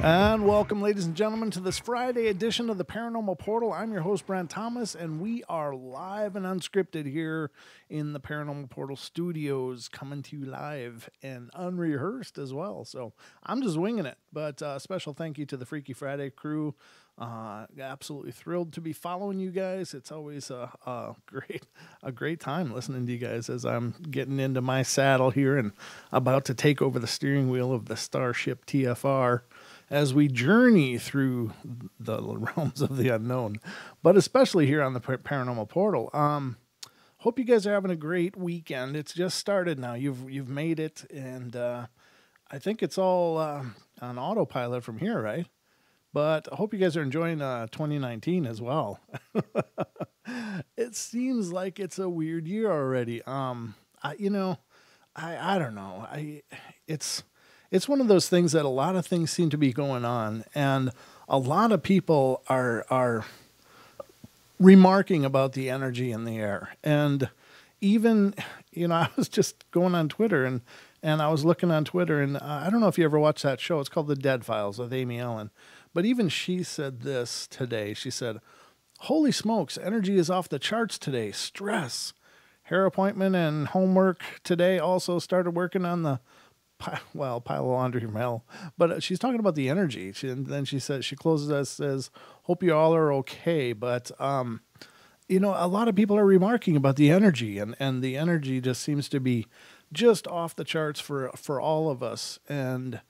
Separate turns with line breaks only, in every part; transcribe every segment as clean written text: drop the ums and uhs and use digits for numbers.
And welcome, ladies and gentlemen, to this Friday edition of the Paranormal Portal. I'm your host, Brent Thomas, and we are live and unscripted here in the Paranormal Portal studios, coming to you live and unrehearsed as well. So I'm just winging it, but special thank you to the Freaky Friday crew. Absolutely thrilled to be following you guys. It's always a great time listening to you guys as I'm getting into my saddle here and about to take over the steering wheel of the Starship TFR as we journey through the realms of the unknown, but especially here on the Paranormal Portal. Hope you guys are having a great weekend. It's just started now. You've made it, and I think it's all on autopilot from here, right? But I hope you guys are enjoying 2019 as well. It seems like it's a weird year already. I don't know. It's one of those things that a lot of things seem to be going on, and a lot of people are remarking about the energy in the air. And even, I was just going on Twitter and I was looking on Twitter, and I don't know if you ever watched that show. It's called The Dead Files with Amy Ellen. But even she said this today. She said, "Holy smokes, energy is off the charts today. Stress. Hair appointment and homework today. Also started working on the pile of laundry from hell." But she's talking about the energy. And then she says, she closes us, says, "Hope you all are okay." But, a lot of people are remarking about the energy, and the energy just seems to be just off the charts for all of us. And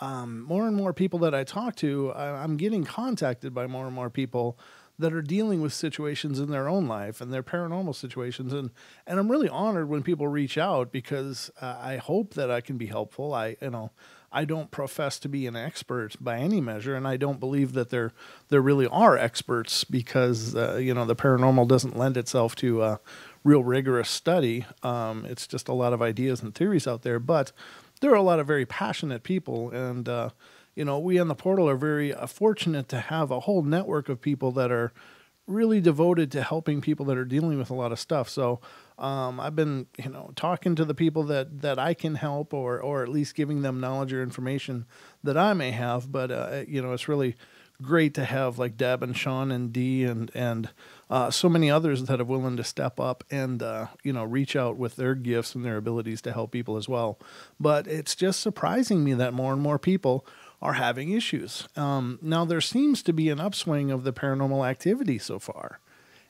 more and more people that I talk to, I'm getting contacted by more and more people that are dealing with situations in their own life and their paranormal situations. And I'm really honored when people reach out, because I hope that I can be helpful. I don't profess to be an expert by any measure, and I don't believe that there really are experts, because, the paranormal doesn't lend itself to real rigorous study. It's just a lot of ideas and theories out there, but there are a lot of very passionate people, and we on the Portal are very fortunate to have a whole network of people that are really devoted to helping people that are dealing with a lot of stuff. So I've been, talking to the people that I can help, or at least giving them knowledge or information that I may have. But, it's really great to have like Deb and Sean and Dee and so many others that are willing to step up and, reach out with their gifts and their abilities to help people as well. But it's just surprising me that more and more people are having issues. Now, there seems to be an upswing of the paranormal activity so far,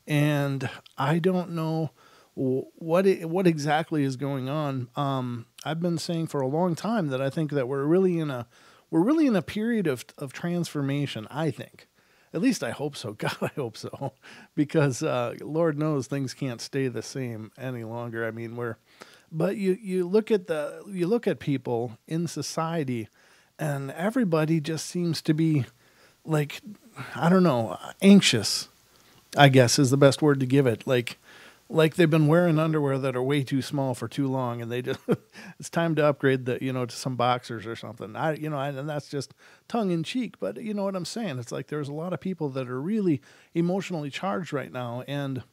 and I don't know what exactly is going on. I've been saying for a long time that I think that we're really in a period of transformation. I think, at least I hope so. God, I hope so, because Lord knows things can't stay the same any longer. I mean, but you look at people in society, and everybody just seems to be like, I don't know, anxious, I guess is the best word to give it. Like they've been wearing underwear that are way too small for too long, and they just it's time to upgrade to some boxers or something. And that's just tongue in cheek, but you know what I'm saying? It's like there's a lot of people that are really emotionally charged right now, and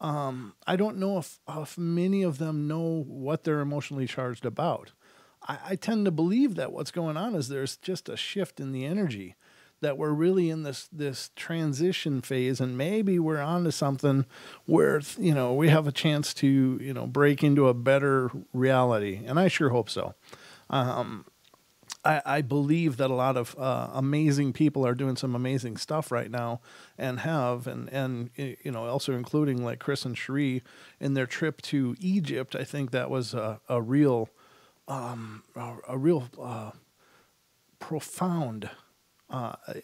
I don't know if many of them know what they're emotionally charged about. I tend to believe that what's going on is there's just a shift in the energy, that we're really in this transition phase, and maybe we're onto something where, we have a chance to, break into a better reality. And I sure hope so. I believe that a lot of amazing people are doing some amazing stuff right now, and also including like Chris and Sheree in their trip to Egypt. I think that was a real profound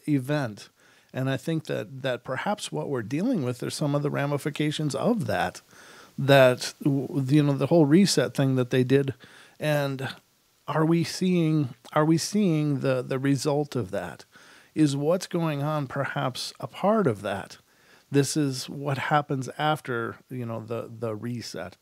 event, and I think that perhaps what we're dealing with are some of the ramifications of that the whole reset thing that they did. And are we seeing the result of that? Is what's going on perhaps a part of that? This is what happens after the reset.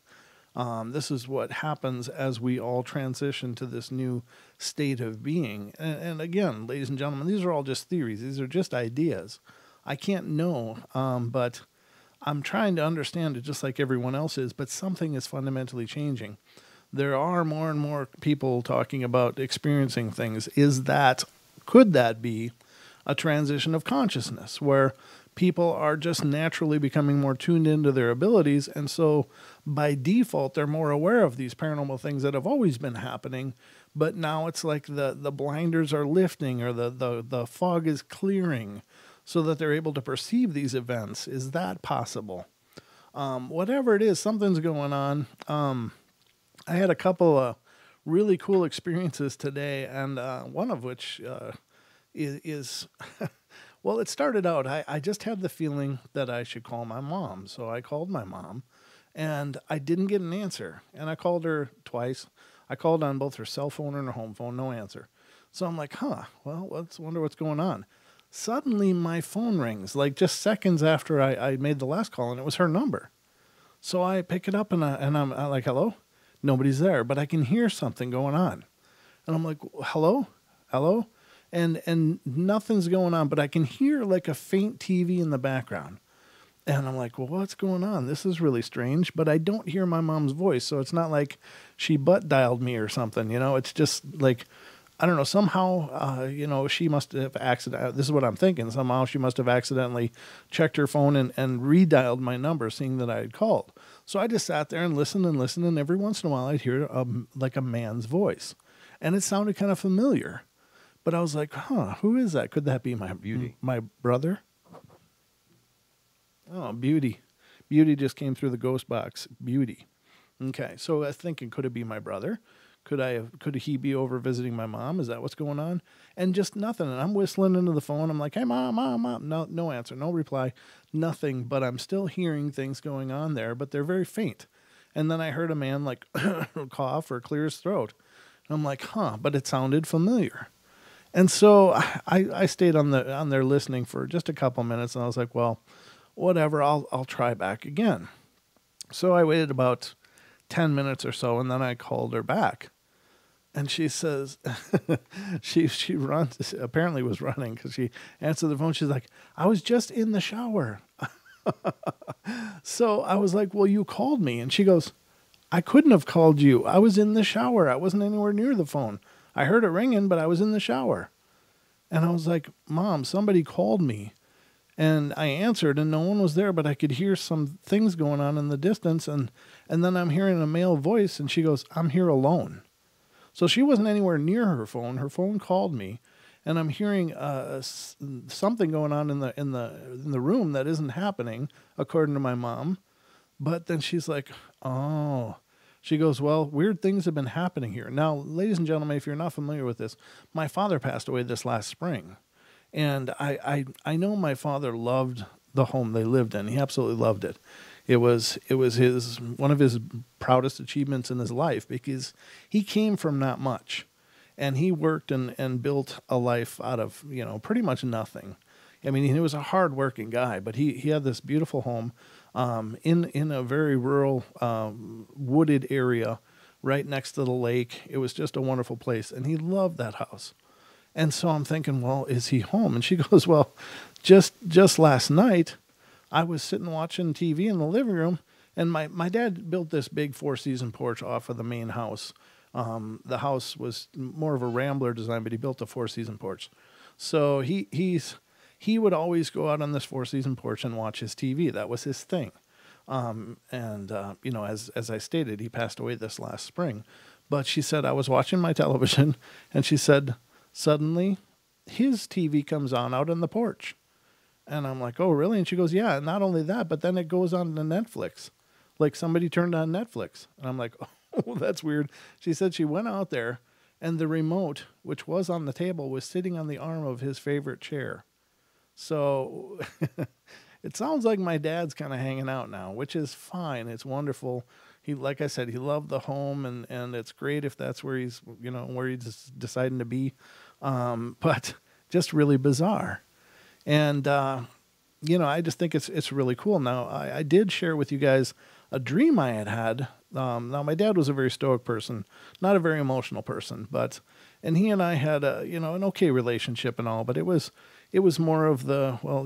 This is what happens as we all transition to this new state of being. And again, ladies and gentlemen, these are all just theories. These are just ideas. I can't know, but I'm trying to understand it just like everyone else is, but something is fundamentally changing. There are more and more people talking about experiencing things. Is that Could that be a transition of consciousness where people are just naturally becoming more tuned into their abilities, and so by default they're more aware of these paranormal things that have always been happening, but now it's like the blinders are lifting, or the fog is clearing, so that they're able to perceive these events? Is that possible? Whatever it is, something's going on. I had a couple of really cool experiences today, and one of which is well, it started out, I just had the feeling that I should call my mom. So I called my mom, and I didn't get an answer. And I called her twice. I called on both her cell phone and her home phone, no answer. So I'm like, well, let's wonder what's going on. Suddenly my phone rings, like just seconds after I made the last call, and it was her number. So I pick it up, and I'm like, hello? Nobody's there, but I can hear something going on. And I'm like, hello? Hello? And nothing's going on, but I can hear like a faint TV in the background. And I'm like, well, what's going on? This is really strange, but I don't hear my mom's voice. So it's not like she butt dialed me or something, it's just like, I don't know, somehow, she must have this is what I'm thinking. Somehow she must have accidentally checked her phone and redialed my number, seeing that I had called. So I just sat there and listened, and every once in a while I'd hear like a man's voice, and it sounded kind of familiar. But I was like, who is that? Could that be my brother? Oh, Beauty. Beauty just came through the ghost box. Beauty. Okay, so I was thinking, could it be my brother? Could he be over visiting my mom? Is that what's going on? And just nothing. And I'm whistling into the phone. I'm like, hey, mom. No answer, no reply, nothing. But I'm still hearing things going on there, but they're very faint. And then I heard a man like cough or clear his throat. And I'm like, but it sounded familiar. And so I stayed on there listening for just a couple minutes, and I was like, well, whatever, I'll try back again. So I waited about 10 minutes or so, and then I called her back. And she says, she runs, apparently was running, because she answered the phone. She's like, I was just in the shower. So I was like, well, you called me. And she goes, I couldn't have called you. I was in the shower. I wasn't anywhere near the phone. I heard it ringing, but I was in the shower. And I was like, Mom, somebody called me. And I answered, and no one was there, but I could hear some things going on in the distance. And then I'm hearing a male voice, and she goes, I'm here alone. So she wasn't anywhere near her phone. Her phone called me, and I'm hearing something going on in the room that isn't happening, according to my mom. But then she's like, oh. She goes, well, weird things have been happening here. Now, ladies and gentlemen, if you're not familiar with this, my father passed away this last spring. And I know my father loved the home they lived in. He absolutely loved it. It was one of his proudest achievements in his life, because he came from not much. And he worked and built a life out of, pretty much nothing. I mean, he was a hard-working guy, but he had this beautiful home in a very rural, wooded area right next to the lake. It was just a wonderful place, and he loved that house. And so I'm thinking, well, is he home? And she goes, well, just last night, I was sitting watching TV in the living room, and my dad built this big 4-season porch off of the main house. The house was more of a rambler design, but he built a 4-season porch. So he would always go out on this 4-season porch and watch his TV. That was his thing. As I stated, he passed away this last spring. But she said, I was watching my television, and she said, suddenly his TV comes on out on the porch. And I'm like, oh, really? And she goes, yeah, not only that, but then it goes on to Netflix. Like somebody turned on Netflix. And I'm like, oh, that's weird. She said she went out there, and the remote, which was on the table, was sitting on the arm of his favorite chair. So it sounds like my dad's kind of hanging out now, which is fine. It's wonderful. He, like I said, he loved the home, and it's great if that's where he's, where he's deciding to be. But just really bizarre. And, I just think it's really cool. Now, I did share with you guys a dream I had. Now, my dad was a very stoic person, not a very emotional person, and he and I had an okay relationship and all, but it was more of the, well,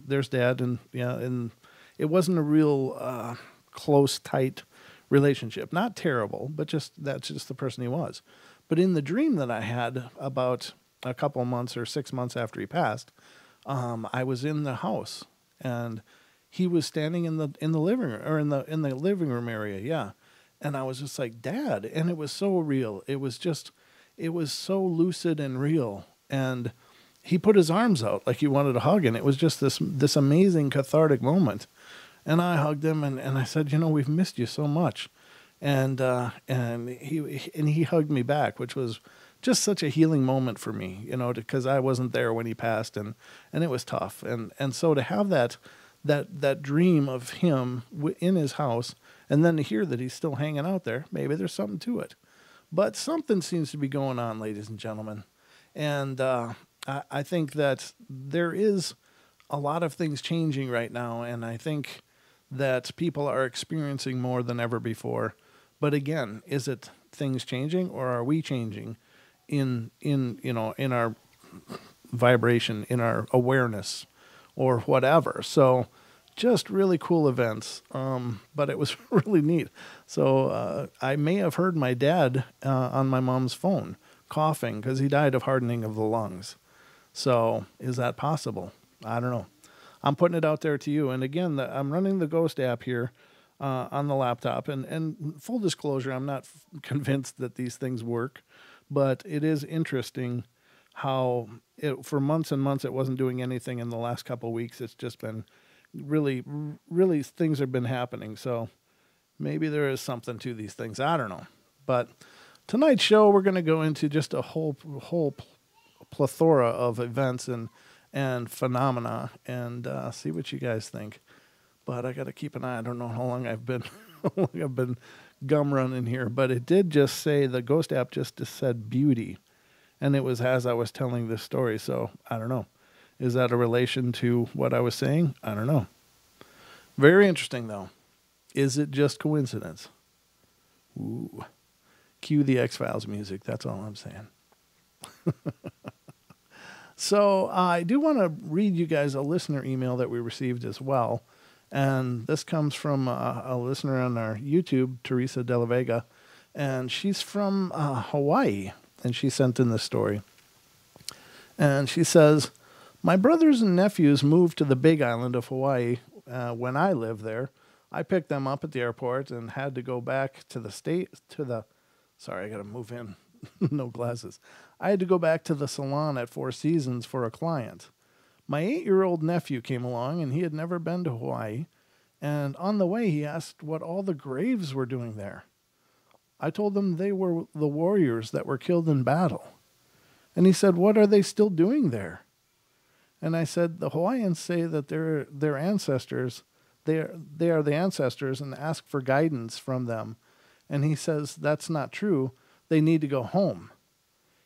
there's Dad, and it wasn't a real close, tight relationship. Not terrible, but that's just the person he was. But in the dream that I had about a couple of months or 6 months after he passed, I was in the house and he was standing in the living room, or in the living room area, yeah. And I was just like, Dad, and it was so real. It was so lucid and real. And he put his arms out like he wanted a hug, and it was just this amazing cathartic moment. And I hugged him, and I said, we've missed you so much. And he hugged me back, which was just such a healing moment for me, because I wasn't there when he passed, and it was tough. And so to have that dream of him in his house, and then to hear that he's still hanging out there, maybe there's something to it. But something seems to be going on, ladies and gentlemen. And I think that there is a lot of things changing right now, and I think that people are experiencing more than ever before. But again, is it things changing, or are we changing in our vibration, in our awareness, or whatever? So just really cool events, but it was really neat. So I may have heard my dad on my mom's phone coughing because he died of hardening of the lungs. So is that possible? I don't know. I'm putting it out there to you. And again, I'm running the Ghost app here on the laptop. And full disclosure, I'm not convinced that these things work, but it is interesting how for months and months it wasn't doing anything. In the last couple of weeks, it's just been really, really, things have been happening. So maybe there is something to these things. I don't know. But tonight's show, we're going to go into just a whole plethora of events and phenomena, and see what you guys think. But I got to keep an eye. I don't know how long I've been gum running here, but it did just say, the Ghost app just said beauty, and it was as I was telling this story. So I don't know. Is that a relation to what I was saying? I don't know. Very interesting, though. Is it just coincidence? Ooh. Cue the X-Files music. That's all I'm saying. So I do want to read you guys a listener email that we received as well. And this comes from a listener on our YouTube, Teresa De La Vega. And she's from Hawaii. And she sent in this story. And she says, my brothers and nephews moved to the Big Island of Hawaii when I lived there. I picked them up at the airport and had to go back to sorry, I got to move in. No glasses. I had to go back to the salon at Four Seasons for a client. My 8-year-old nephew came along, and he had never been to Hawaii. And on the way, he asked what all the graves were doing there. I told him they were the warriors that were killed in battle. And he said, what are they still doing there? And I said, the Hawaiians say that they're their ancestors. They are the ancestors, and ask for guidance from them. And he says, that's not true. They need to go home.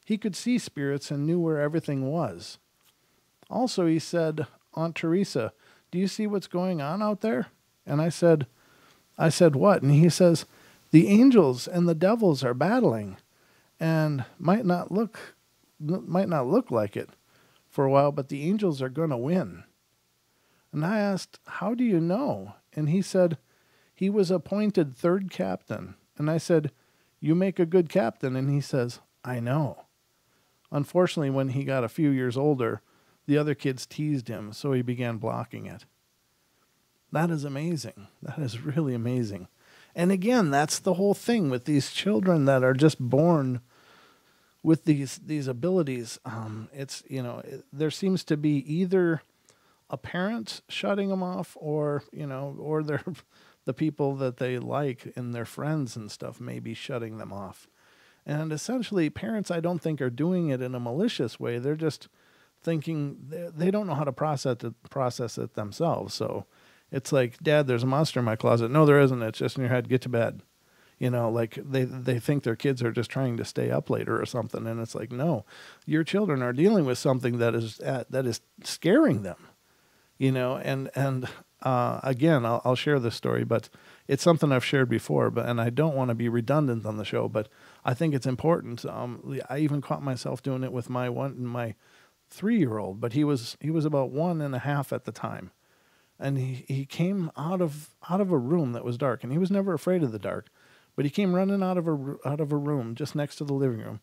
He could see spirits and knew where everything was. Also, he said, Aunt Teresa, do you see what's going on out there? And I said, what? And he says, the angels and the devils are battling, and might not look like it for a while, but the angels are going to win. And I asked, how do you know? And he said, he was appointed third captain. And I said, you make a good captain. And he says, I know. Unfortunately, when he got a few years older, the other kids teased him, so he began blocking it. That is amazing. That is really amazing. And again, that's the whole thing with these children that are just born with these abilities. There seems to be either a parent shutting them off, or they're the people that they like and their friends and stuff may be shutting them off. And essentially, parents, I don't think, are doing it in a malicious way. They're just thinking they don't know how to process it themselves. So it's like, Dad, there's a monster in my closet. No, there isn't. It's just in your head. Get to bed. Like they think their kids are just trying to stay up later or something. And it's like, no, your children are dealing with something that is scaring them. Again, I'll share this story, but it's something I've shared before, and I don't want to be redundant on the show, but I think it's important. I even caught myself doing it with my 3-year-old, but he was about 1.5 at the time. And he came out of a room that was dark, and he was never afraid of the dark, but he came running out of a room just next to the living room.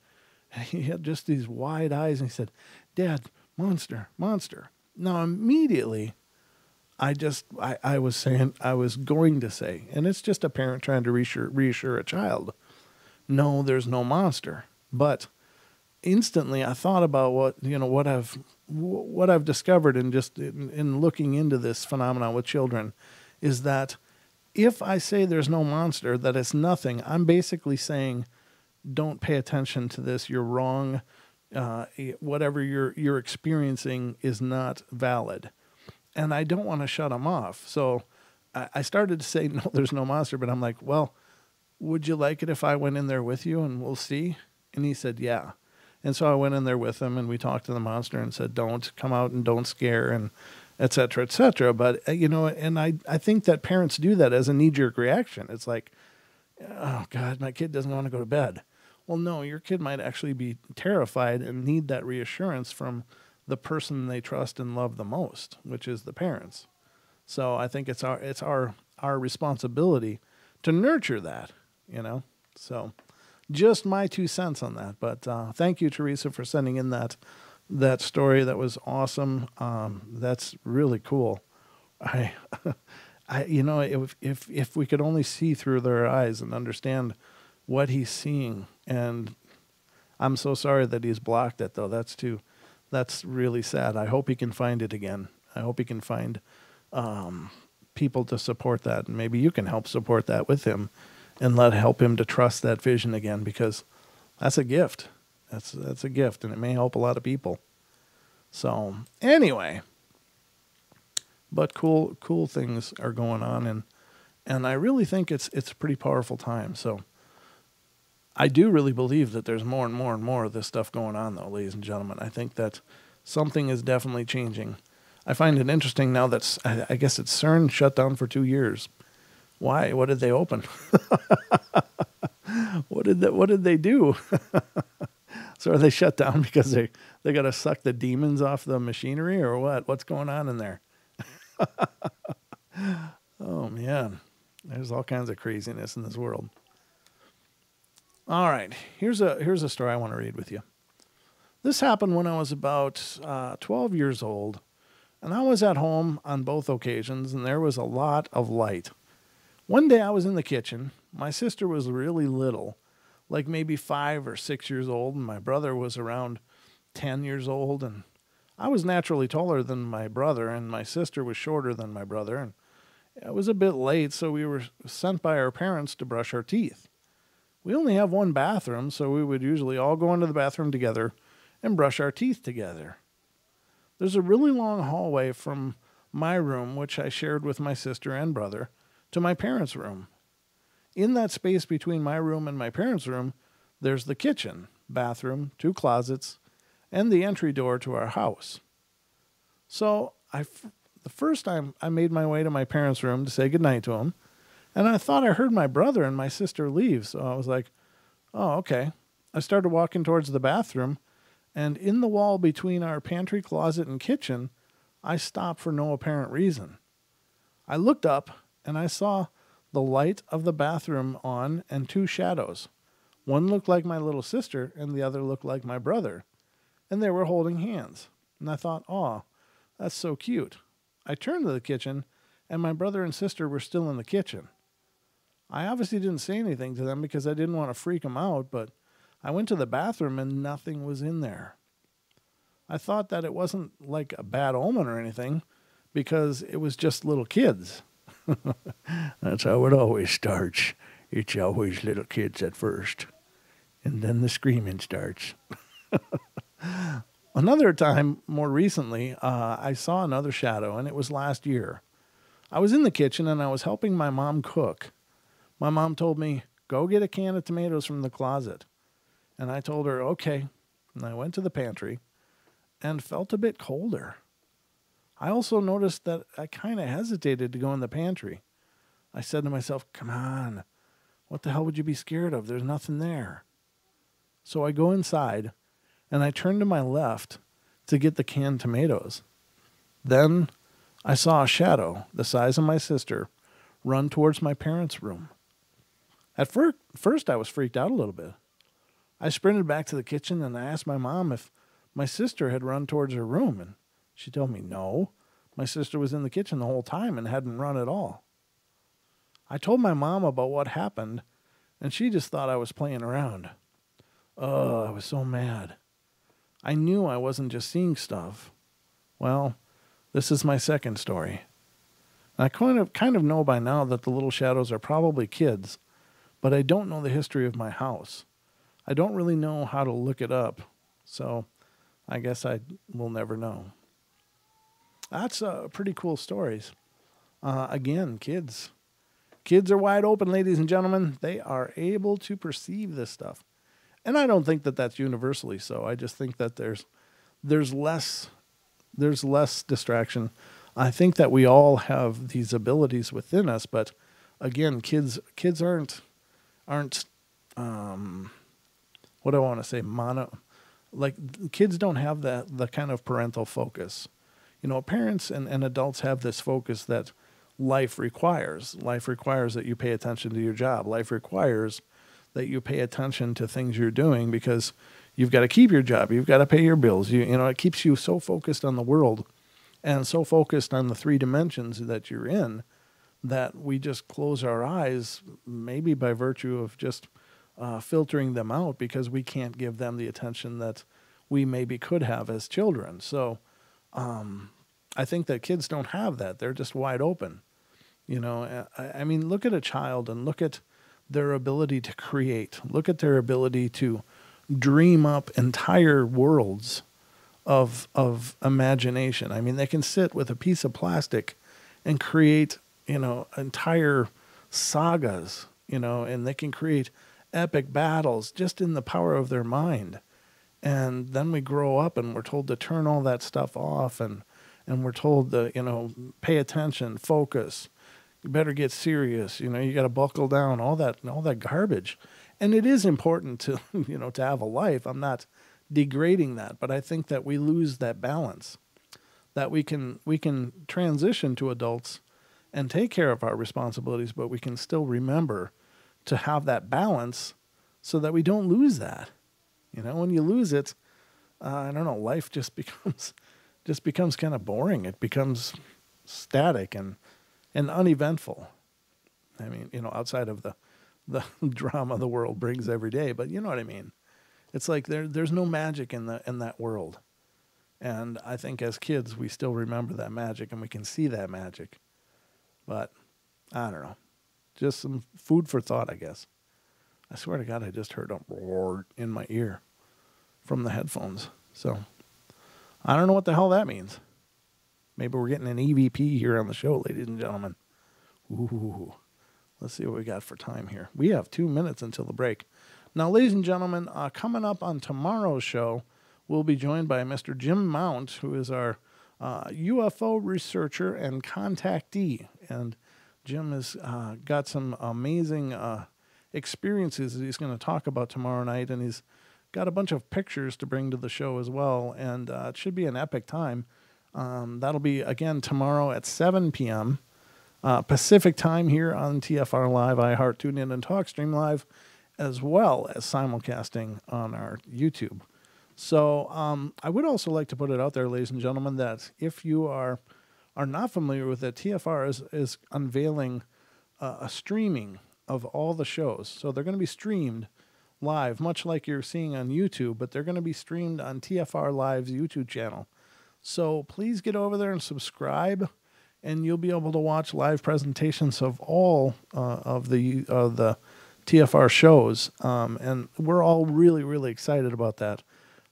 And he had just these wide eyes, and he said, "Dad, monster, monster." Now, immediately, I was going to say, and it's just a parent trying to reassure a child, no, there's no monster. But instantly I thought about what I've discovered in looking into this phenomenon with children is that if I say there's no monster, that it's nothing, I'm basically saying, don't pay attention to this. You're wrong. Whatever you're experiencing is not valid. And I don't want to shut them off. So I started to say, no, there's no monster. But I'm like, well, would you like it if I went in there with you and we'll see? And he said, yeah. And so I went in there with him and we talked to the monster and said, don't come out and don't scare and et cetera, et cetera. But, and I think that parents do that as a knee-jerk reaction. It's like, oh, God, my kid doesn't want to go to bed. Well, no, your kid might actually be terrified and need that reassurance from the person they trust and love the most, which is the parents. So I think it's our responsibility to nurture that, So just my 2 cents on that. But thank you, Teresa, for sending in that story. That was awesome. That's really cool. If we could only see through their eyes and understand what he's seeing, and I'm so sorry that he's blocked it, though. That's really sad. I hope he can find it again. I hope he can find people to support that, and maybe you can help support that with him and help him to trust that vision again, because that's a gift. That's a gift, and it may help a lot of people. So anyway, but cool things are going on, and I really think it's a pretty powerful time. So I do really believe that there's more and more and more of this stuff going on, though, ladies and gentlemen. I think that something is definitely changing. I find it interesting now that I guess it's CERN shut down for 2 years. Why? What did they open? What did they do? So are they shut down because they got to suck the demons off the machinery, or what? What's going on in there? Oh man, there's all kinds of craziness in this world. All right, here's a story I want to read with you. This happened when I was about 12 years old, and I was at home on both occasions, and there was a lot of light. One day I was in the kitchen. My sister was really little, like maybe 5 or 6 years old, and my brother was around 10 years old, and I was naturally taller than my brother, and my sister was shorter than my brother, and it was a bit late, so we were sent by our parents to brush our teeth. We only have one bathroom, so we would usually all go into the bathroom together and brush our teeth together. There's a really long hallway from my room, which I shared with my sister and brother, to my parents' room. In that space between my room and my parents' room, there's the kitchen, bathroom, 2 closets, and the entry door to our house. So the first time I made my way to my parents' room to say goodnight to them, and I thought I heard my brother and my sister leave, so I was like, oh, okay. I started walking towards the bathroom, and in the wall between our pantry, closet, and kitchen, I stopped for no apparent reason. I looked up, and I saw the light of the bathroom on and 2 shadows. One looked like my little sister, and the other looked like my brother, and they were holding hands. And I thought, oh, that's so cute. I turned to the kitchen, and my brother and sister were still in the kitchen. I obviously didn't say anything to them because I didn't want to freak them out, but I went to the bathroom and nothing was in there. I thought that it wasn't like a bad omen or anything because it was just little kids. That's how it always starts. It's always little kids at first. And then the screaming starts. Another time, more recently, I saw another shadow, and it was last year. I was in the kitchen, and I was helping my mom cook. My mom told me, go get a can of tomatoes from the closet. And I told her, okay. And I went to the pantry and felt a bit colder. I also noticed that I kind of hesitated to go in the pantry. I said to myself, come on, what the hell would you be scared of? There's nothing there. So I go inside, and I turn to my left to get the canned tomatoes. Then I saw a shadow the size of my sister run towards my parents' room. At first, I was freaked out a little bit. I sprinted back to the kitchen and I asked my mom if my sister had run towards her room, and she told me no. My sister was in the kitchen the whole time and hadn't run at all. I told my mom about what happened, and she just thought I was playing around. Oh, I was so mad. I knew I wasn't just seeing stuff. Well, this is my second story. I kind of know by now that the little shadows are probably kids, but I don't know the history of my house. I don't really know how to look it up, so I guess I will never know. That's pretty cool stories. Again, kids. Kids are wide open, ladies and gentlemen. They are able to perceive this stuff. And I don't think that that's universally so. I just think that there's less distraction. I think that we all have these abilities within us, but again, kids aren't what do I want to say, kids don't have the kind of parental focus. You know, parents and adults have this focus that life requires. Life requires that you pay attention to your job. Life requires that you pay attention to things you're doing because you've got to keep your job. You've got to pay your bills. You know, it keeps you so focused on the world and so focused on the three dimensions that you're in that we just close our eyes, maybe by virtue of just filtering them out because we can't give them the attention that we maybe could have as children. So I think that kids don't have that. They're just wide open. You know, I mean, look at a child and look at their ability to create. Look at their ability to dream up entire worlds of imagination. I mean, they can sit with a piece of plastic and create, you know, entire sagas, you know, and they can create epic battles just in the power of their mind. And then we grow up and we're told to turn all that stuff off and we're told to, you know, pay attention, focus. You better get serious. You know, you got to buckle down, all that garbage. And it is important to, you know, to have a life. I'm not degrading that, but I think that we lose that balance, that we can transition to adults and take care of our responsibilities, but we can still remember to have that balance so that we don't lose that. You know, when you lose it, I don't know, life just becomes kind of boring. It becomes static and uneventful. I mean, you know, outside of the drama the world brings every day, but you know what I mean. It's like there's no magic in that world. And I think as kids we still remember that magic and we can see that magic. But I don't know. Just some food for thought, I guess. I swear to God, I just heard a roar in my ear from the headphones. So I don't know what the hell that means. Maybe we're getting an EVP here on the show, ladies and gentlemen. Ooh. Let's see what we got for time here. We have 2 minutes until the break. Now, ladies and gentlemen, coming up on tomorrow's show, we'll be joined by Mr. Jim Mount, who is our UFO researcher and contactee. And Jim has got some amazing experiences that he's going to talk about tomorrow night, and he's got a bunch of pictures to bring to the show as well, and it should be an epic time. That'll be, again, tomorrow at 7 p.m. Pacific time here on TFR Live, iHeart, TuneIn, and TalkStream Live, as well as simulcasting on our YouTube. So I would also like to put it out there, ladies and gentlemen, that if you are not familiar with it, TFR is unveiling a streaming of all the shows. So they're going to be streamed live, much like you're seeing on YouTube, but they're going to be streamed on TFR Live's YouTube channel. So please get over there and subscribe, and you'll be able to watch live presentations of all of the TFR shows. And we're all really, really excited about that.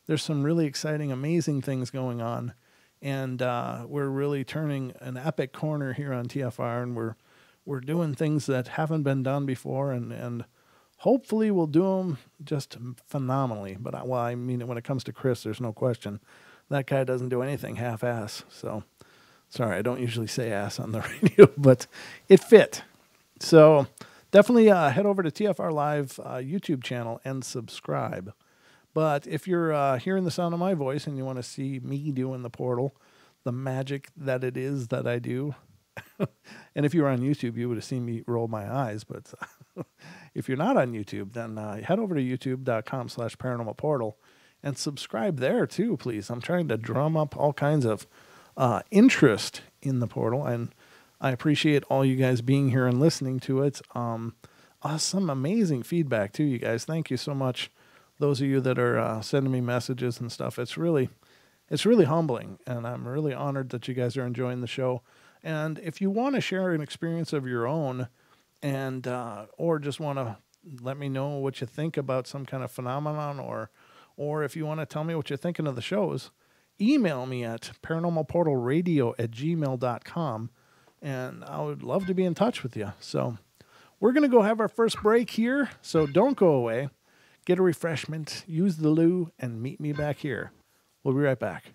There's some really exciting, amazing things going on. And we're really turning an epic corner here on TFR, and we're doing things that haven't been done before, and hopefully we'll do them just phenomenally. But I mean, when it comes to Chris, there's no question. That guy doesn't do anything half-ass. So, sorry, I don't usually say ass on the radio, but it fit. So, definitely head over to TFR Live YouTube channel and subscribe. But if you're hearing the sound of my voice and you want to see me doing the portal, the magic that it is that I do, And if you were on YouTube, you would have seen me roll my eyes. But if you're not on YouTube, then head over to youtube.com/paranormal portal and subscribe there too, please. I'm trying to drum up all kinds of interest in the portal, and I appreciate all you guys being here and listening to it. Some amazing feedback too, you guys. Thank you so much. Those of you that are sending me messages and stuff, it's really humbling, and I'm really honored that you guys are enjoying the show. And if you want to share an experience of your own, and or just want to let me know what you think about some kind of phenomenon, or if you want to tell me what you're thinking of the shows, email me at paranormalportalradio@gmail.com, and I would love to be in touch with you. So we're going to go have our first break here, so don't go away. Get a refreshment, use the loo, and meet me back here. We'll be right back.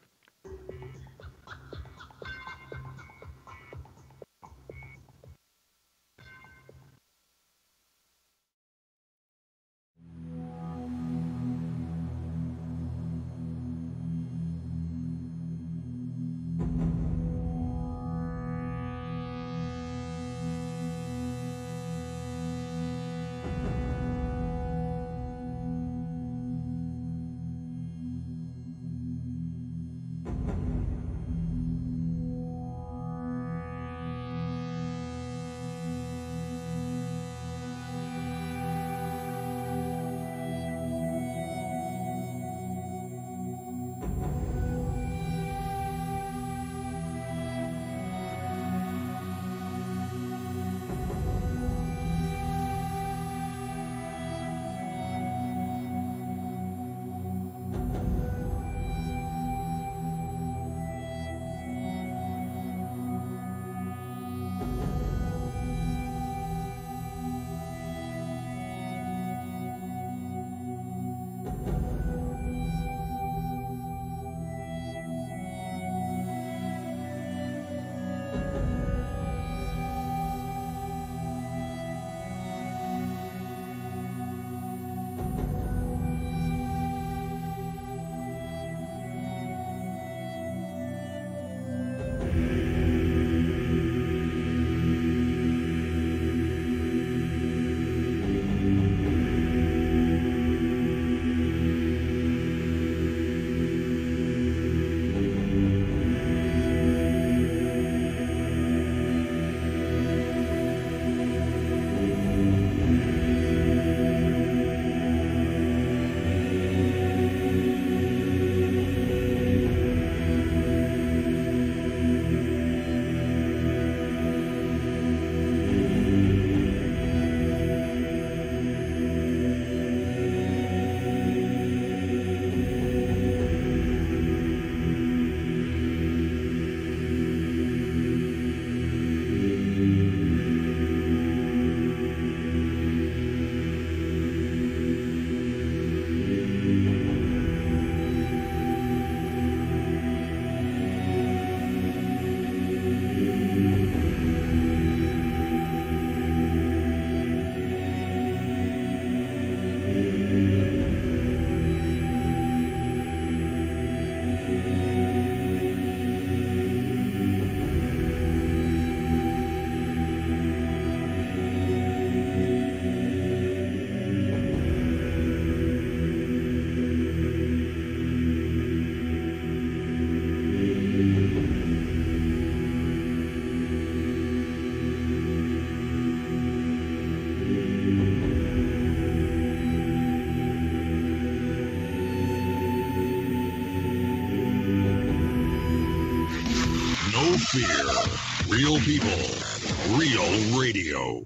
fear. Real people. Real radio.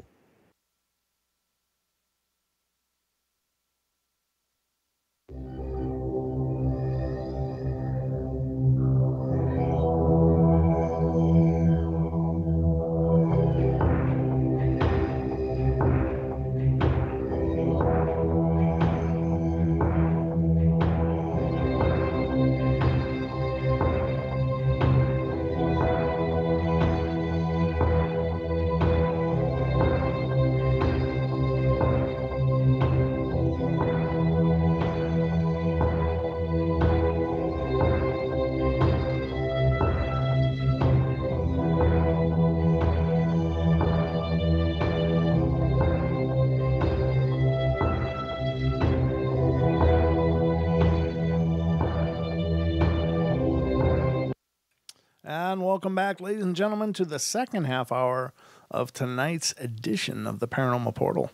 welcome back, ladies and gentlemen, to the second half hour of tonight's edition of the Paranormal Portal.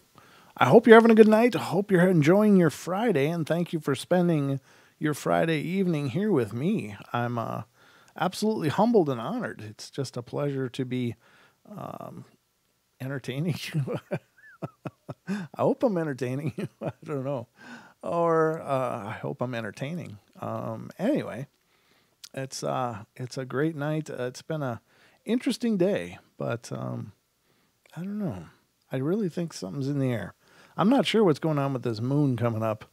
I hope you're having a good night. I hope you're enjoying your Friday, and thank you for spending your Friday evening here with me. I'm absolutely humbled and honored. It's just a pleasure to be entertaining you. I hope I'm entertaining you. I don't know. Or I hope I'm entertaining. Anyway, it's a great night. It's been a interesting day, but I don't know. I really think something's in the air. I'm not sure what's going on with this moon coming up.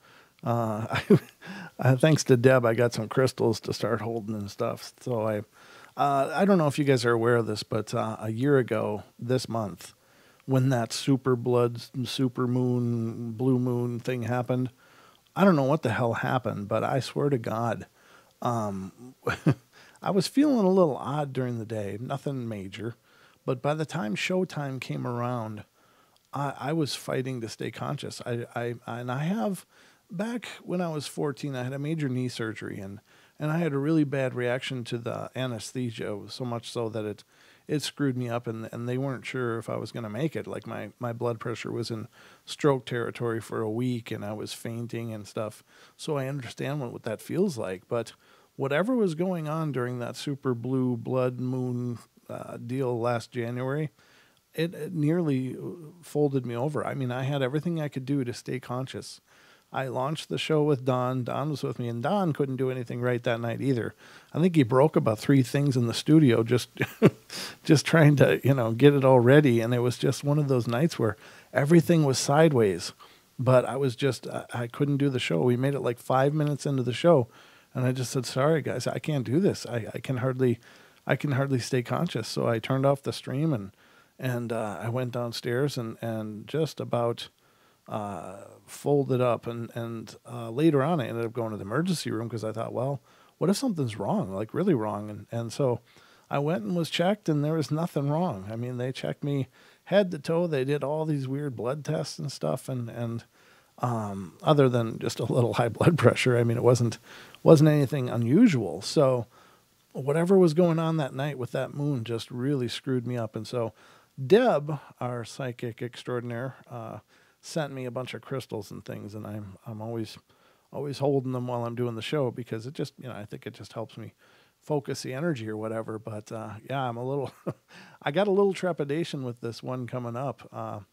Thanks to Deb, I got some crystals to start holding and stuff. So I don't know if you guys are aware of this, but a year ago this month, when that super moon, blue moon thing happened, I don't know what the hell happened, but I swear to God, I was feeling a little odd during the day, nothing major, but by the time showtime came around, I was fighting to stay conscious. I have, back when I was 14, I had a major knee surgery, and I had a really bad reaction to the anesthesia, so much so that it screwed me up, and they weren't sure if I was going to make it. Like my blood pressure was in stroke territory for a week, and I was fainting and stuff. So I understand what that feels like. But whatever was going on during that super blue blood moon deal last January, it nearly folded me over. I mean, I had everything I could do to stay conscious. I launched the show with Don. Don was with me, and Don couldn't do anything right that night either. I think he broke about 3 things in the studio just trying to, get it all ready. And it was just one of those nights where everything was sideways. But I couldn't do the show. We made it like 5 minutes into the show, and I just said, "Sorry, guys, I can't do this. I can hardly stay conscious." So I turned off the stream and I went downstairs and just about folded up, and later on I ended up going to the emergency room because I thought, well, what if something's wrong, like really wrong? And so I went and was checked, and there was nothing wrong. I mean, they checked me head to toe. They did all these weird blood tests and stuff, and other than just a little high blood pressure, I mean, it wasn't anything unusual. So whatever was going on that night with that moon just really screwed me up. And so Deb, our psychic extraordinaire, sent me a bunch of crystals and things, and I'm always holding them while I'm doing the show because it just, I think it just helps me focus the energy or whatever. But yeah, I'm a little, I got a little trepidation with this one coming up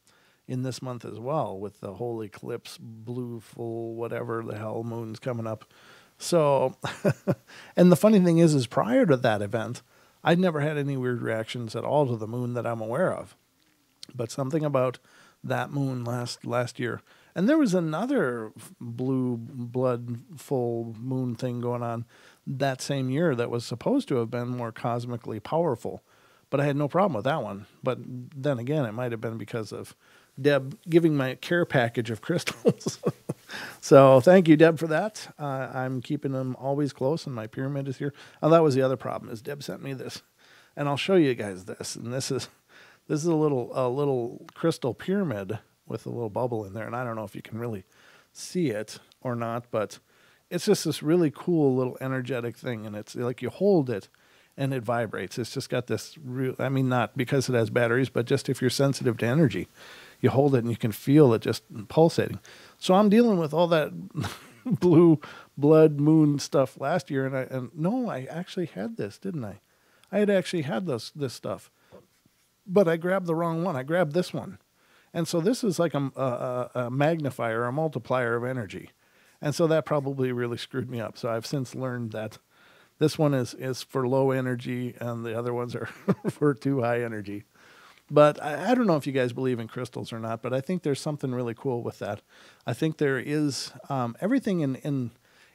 in this month as well, with the whole eclipse, blue full, whatever the hell moon's coming up. So, and the funny thing is prior to that event, I'd never had any weird reactions at all to the moon that I'm aware of. But something about that moon last year, and there was another blue blood full moon thing going on that same year that was supposed to have been more cosmically powerful, but I had no problem with that one. But then again, it might have been because of Deb giving my care package of crystals. So thank you, Deb, for that. I'm keeping them always close, and my pyramid is here. Oh, that was the other problem, is Deb sent me this, and I'll show you guys this. And this is a little crystal pyramid with a little bubble in there, and I don't know if you can really see it or not, but it's just this really cool little energetic thing, and it's like you hold it and it vibrates. It's just got this real, I mean, not because it has batteries, but just if you're sensitive to energy, you hold it and you can feel it just pulsating. So I'm dealing with all that blue blood moon stuff last year, and I actually had this, didn't I? I had actually had this stuff. But I grabbed the wrong one. I grabbed this one. And so this is like a magnifier, a multiplier of energy. And so that probably really screwed me up. So I've since learned that this one is for low energy, and the other ones are for too high energy. But I don't know if you guys believe in crystals or not, but I think there's something really cool with that. I think there is everything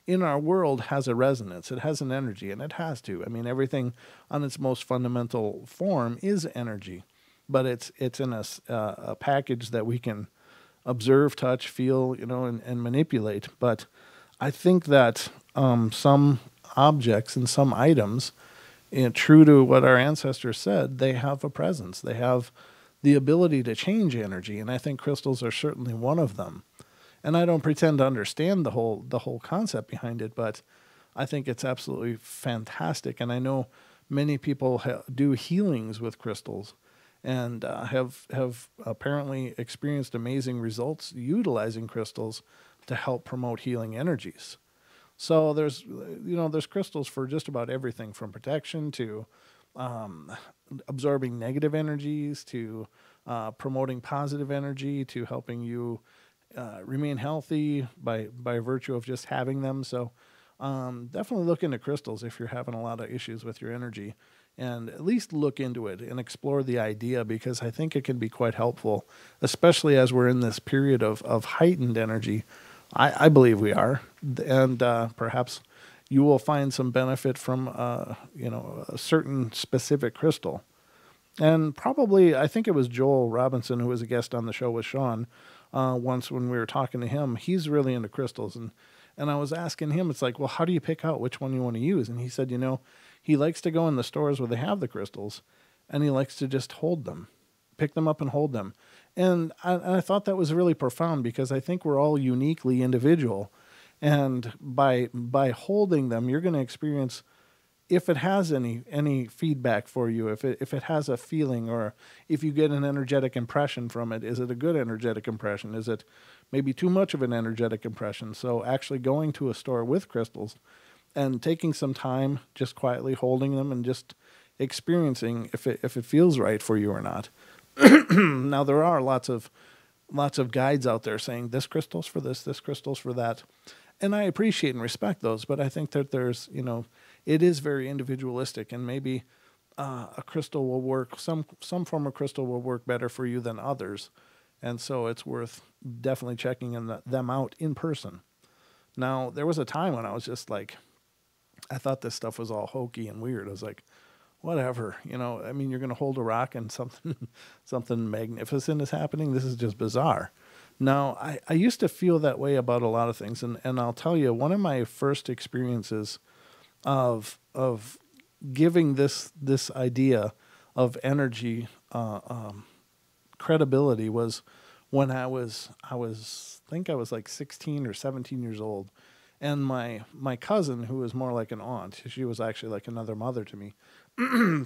in our world has a resonance. It has an energy, and it has to. I mean, everything on its most fundamental form is energy, but it's in a package that we can observe, touch, feel, and manipulate. But I think that some objects and some items, true to what our ancestors said, they have a presence. They have the ability to change energy, and I think crystals are certainly one of them. And I don't pretend to understand the whole concept behind it, but I think it's absolutely fantastic. And I know many people do healings with crystals, and have apparently experienced amazing results utilizing crystals to help promote healing energies. So there's crystals for just about everything from protection to absorbing negative energies to promoting positive energy to helping you remain healthy by virtue of just having them. So definitely look into crystals if you're having a lot of issues with your energy, and at least look into it and explore the idea, because I think it can be quite helpful, especially as we're in this period of heightened energy. I believe we are, and perhaps you will find some benefit from a certain specific crystal. And probably, I think it was Joel Robinson who was a guest on the show with Sean once when we were talking to him. He's really into crystals, and I was asking him, it's like, well, how do you pick out which one you want to use? And he said, he likes to go in the stores where they have the crystals, and he likes to just hold them, pick them up and hold them. And I thought that was really profound, because I think we're all uniquely individual. And by holding them, you're going to experience, if it has any feedback for you, if it has a feeling, or if you get an energetic impression from it, is it a good energetic impression? Is it maybe too much of an energetic impression? So actually going to a store with crystals and taking some time, just quietly holding them and just experiencing if it feels right for you or not. Now there are lots of guides out there saying this crystal's for this crystal's for that. And I appreciate and respect those, but I think that there's, it is very individualistic, and maybe a crystal will work, some form of crystal will work better for you than others. And so it's worth definitely checking them out in person. Now, there was a time when I was just like, I thought this stuff was all hokey and weird. I was like, whatever, you're going to hold a rock and something magnificent is happening. This is just bizarre. Now, I used to feel that way about a lot of things, and I'll tell you, one of my first experiences of giving this idea of energy credibility was when I was like 16 or 17 years old, and my cousin, who was more like an aunt, she was actually like another mother to me.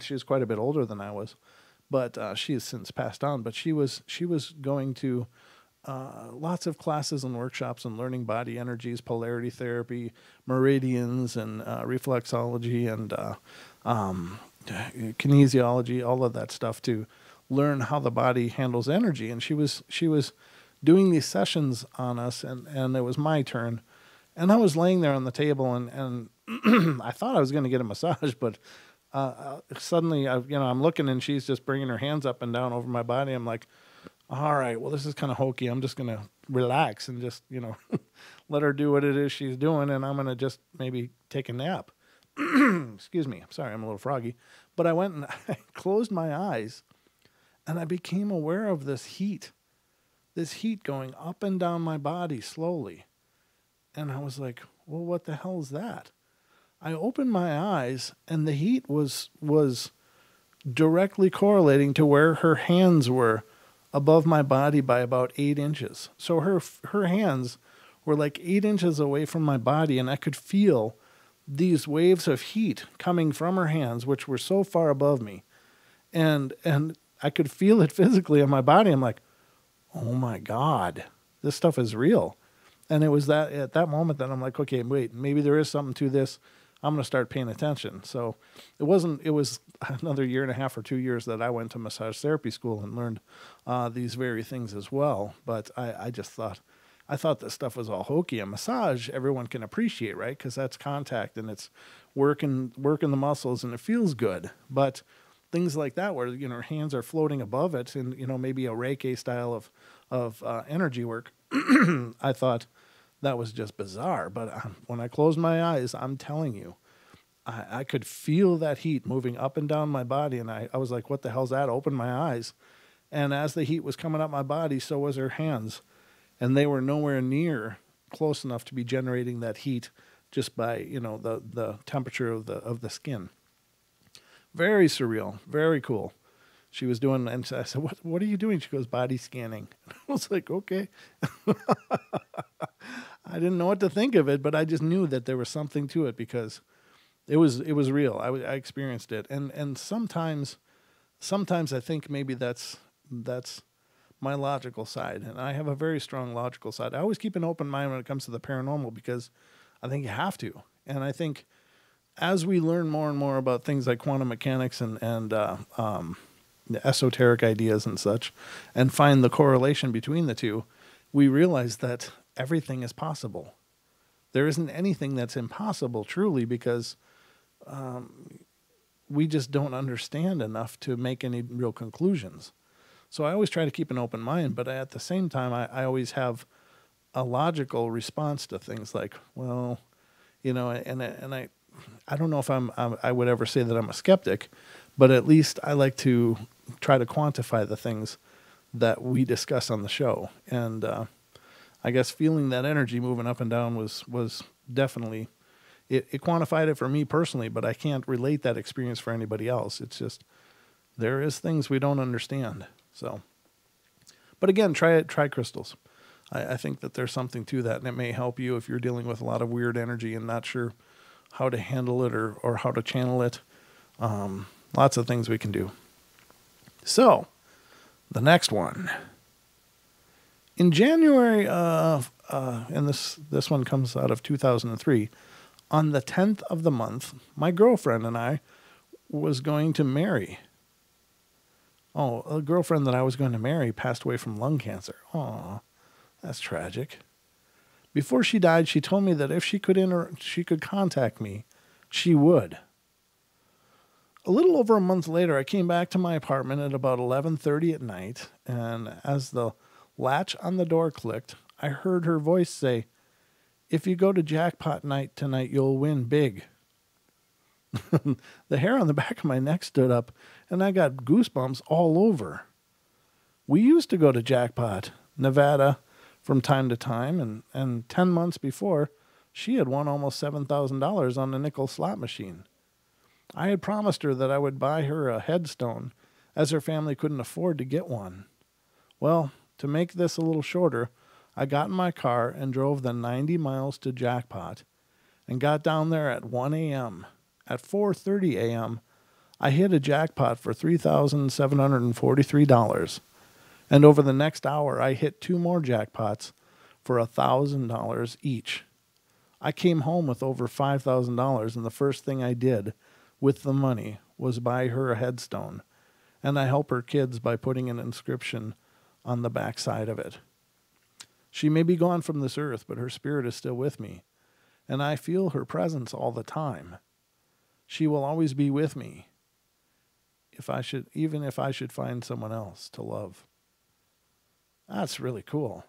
She was quite a bit older than I was, but she has since passed on. But she was going to lots of classes and workshops and learning body energies, polarity therapy, meridians, and reflexology and kinesiology, all of that stuff to learn how the body handles energy. And she was doing these sessions on us, and it was my turn. And I was laying there on the table, and I thought I was going to get a massage, but suddenly, I'm looking, and she's just bringing her hands up and down over my body. I'm like, all right, well, this is kind of hokey. I'm just going to relax and just, let her do what it is she's doing, and I'm going to just maybe take a nap. Excuse me. I'm sorry, I'm a little froggy. But I went and I closed my eyes, and I became aware of this heat going up and down my body slowly. And I was like, well, what the hell is that? I opened my eyes, and the heat was directly correlating to where her hands were above my body by about 8 inches. So her hands were like 8 inches away from my body, and I could feel these waves of heat coming from her hands, which were so far above me. And I could feel it physically in my body. I'm like, oh my God, this stuff is real. And it was that at that moment that I'm like, okay, wait, maybe there is something to this. I'm going to start paying attention. So it was another 1.5 or 2 years that I went to massage therapy school and learned these very things as well. But I thought this stuff was all hokey. A massage, everyone can appreciate, right? Because that's contact and it's working the muscles and it feels good. But things like that where, hands are floating above it and, maybe a Reiki style of energy work, I thought that was just bizarre. But when I closed my eyes, I'm telling you, I could feel that heat moving up and down my body. And I was like, what the hell's that? I opened my eyes. And as the heat was coming up my body, so was her hands. And they were nowhere near close enough to be generating that heat just by, the temperature of the skin. Very surreal, very cool. She was doing, and I said, what are you doing? She goes, body scanning. I was like, okay. I didn't know what to think of it, but I just knew that there was something to it because It was real. I experienced it, and sometimes I think maybe that's my logical side, and I have a very strong logical side. I always keep an open mind when it comes to the paranormal because I think you have to, and I think as we learn more and more about things like quantum mechanics and the esoteric ideas and such, and find the correlation between the two, we realize that everything is possible. There isn't anything that's impossible, truly, because we just don't understand enough to make any real conclusions. So I always try to keep an open mind, but at the same time, I always have a logical response to things like, well, and I don't know if I would ever say that I'm a skeptic, but at least I like to try to quantify the things that we discuss on the show. And I guess feeling that energy moving up and down was definitely, it quantified it for me personally, but I can't relate that experience for anybody else. It's just, there is things we don't understand. So, but again, try crystals. I think that there's something to that, and it may help you if you're dealing with a lot of weird energy and not sure how to handle it or how to channel it. Lots of things we can do. So, the next one. In January, and this one comes out of 2003, on the 10th of the month, my girlfriend and I was going to marry. Oh, a girlfriend that I was going to marry passed away from lung cancer. Oh, that's tragic. Before she died, she told me that if she could contact me, she would. A little over a month later, I came back to my apartment at about 11:30 at night, and as the latch on the door clicked, I heard her voice say, "If you go to jackpot night tonight, you'll win big." The hair on the back of my neck stood up, and I got goosebumps all over. We used to go to Jackpot, Nevada, from time to time, and 10 months before, she had won almost $7,000 on a nickel slot machine. I had promised her that I would buy her a headstone, as her family couldn't afford to get one. Well, to make this a little shorter, I got in my car and drove the 90 miles to Jackpot, and got down there at 1 a.m. At 4:30 a.m., I hit a jackpot for $3,743, and over the next hour, I hit 2 more jackpots for $1,000 each. I came home with over $5,000, and the first thing I did with the money was buy her a headstone, and I help her kids by putting an inscription on the back side of it. She may be gone from this earth, but her spirit is still with me, and I feel her presence all the time. She will always be with me, even if I should find someone else to love. That's really cool.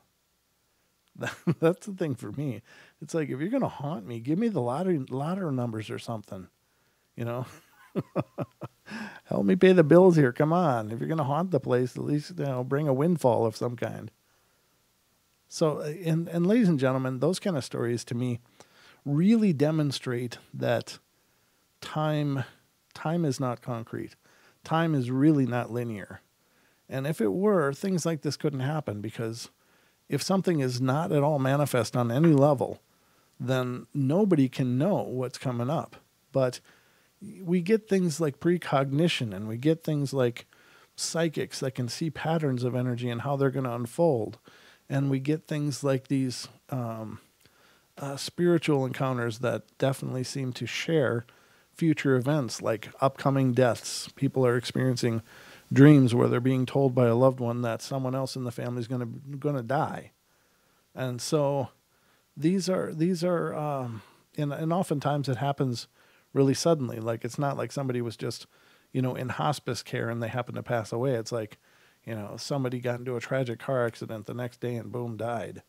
That's the thing for me. It's like, if you're going to haunt me, give me the lottery numbers or something, Help me pay the bills here. Come on. If you're going to haunt the place, at least, bring a windfall of some kind. So, and ladies and gentlemen, those kind of stories to me really demonstrate that time is not concrete. Time is really not linear. And if it were, things like this couldn't happen, because if something is not at all manifest on any level, then nobody can know what's coming up. But we get things like precognition, and we get things like psychics that can see patterns of energy and how they're going to unfold. And we get things like these spiritual encounters that definitely seem to share future events, like upcoming deaths. People are experiencing dreams where they're being told by a loved one that someone else in the family is going to die. And so these are and oftentimes it happens really suddenly. Like, it's not like somebody was just, in hospice care and they happen to pass away. It's like, somebody got into a tragic car accident the next day and boom, died.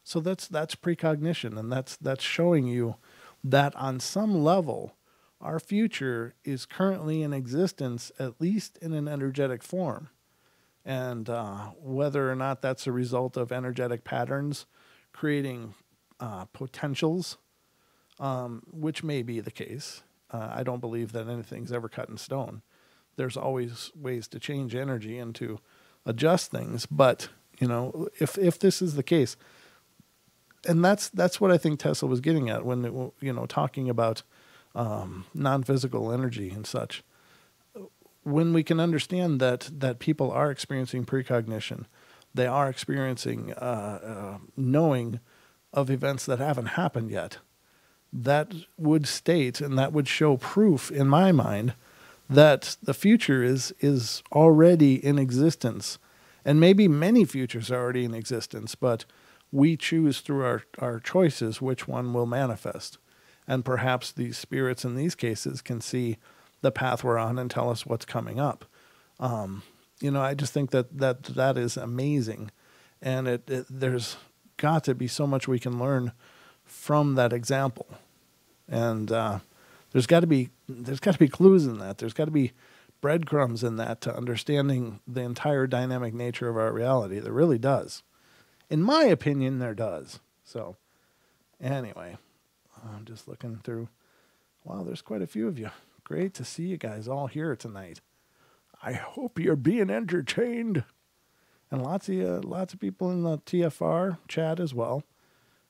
So that's precognition, and that's showing you that on some level, our future is currently in existence, at least in an energetic form. And whether or not that's a result of energetic patterns creating potentials, which may be the case. I don't believe that anything's ever cut in stone. There's always ways to change energy and to adjust things. But, if this is the case, and that's what I think Tesla was getting at when, talking about non-physical energy and such. When we can understand that people are experiencing precognition, they are experiencing knowing of events that haven't happened yet, that would state and that would show proof in my mind that the future is already in existence. And maybe many futures are already in existence, but we choose through our choices which one will manifest. And perhaps these spirits in these cases can see the path we're on and tell us what's coming up. I just think that is amazing. And there's got to be so much we can learn from that example. And there's got to be clues in that. There's got to be breadcrumbs in that to understanding the entire dynamic nature of our reality. There really does. In my opinion, there does. So, anyway, I'm just looking through. Wow, there's quite a few of you. Great to see you guys all here tonight. I hope you're being entertained. And lots of people in the TFR chat as well.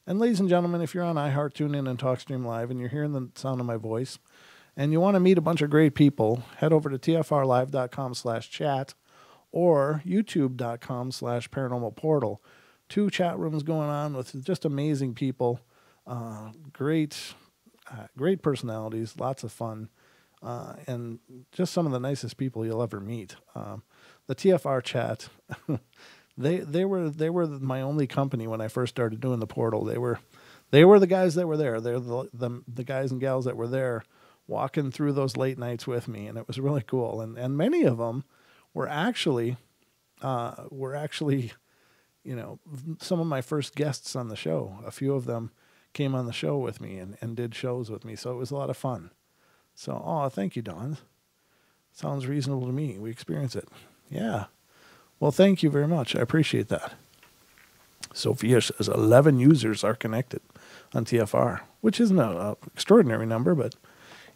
And ladies and gentlemen, if you're on iHeart, TuneIn, and TalkStream Live, and you're hearing the sound of my voice, and you want to meet a bunch of great people, head over to tfrlive.com/chat or youtube.com/paranormal portal. 2 chat rooms going on with just amazing people, great personalities, lots of fun, and just some of the nicest people you'll ever meet. The TFR chat, they were my only company when I first started doing the portal. They were the guys that were there. They're the guys and gals that were there walking through those late nights with me, and it was really cool. And many of them were actually some of my first guests on the show. A few of them came on the show with me and did shows with me. So it was a lot of fun. So, thank you, Dawn. Sounds reasonable to me. We experience it. Yeah. Well, thank you very much. I appreciate that. Sophia says 11 users are connected on TFR, which isn't an extraordinary number, but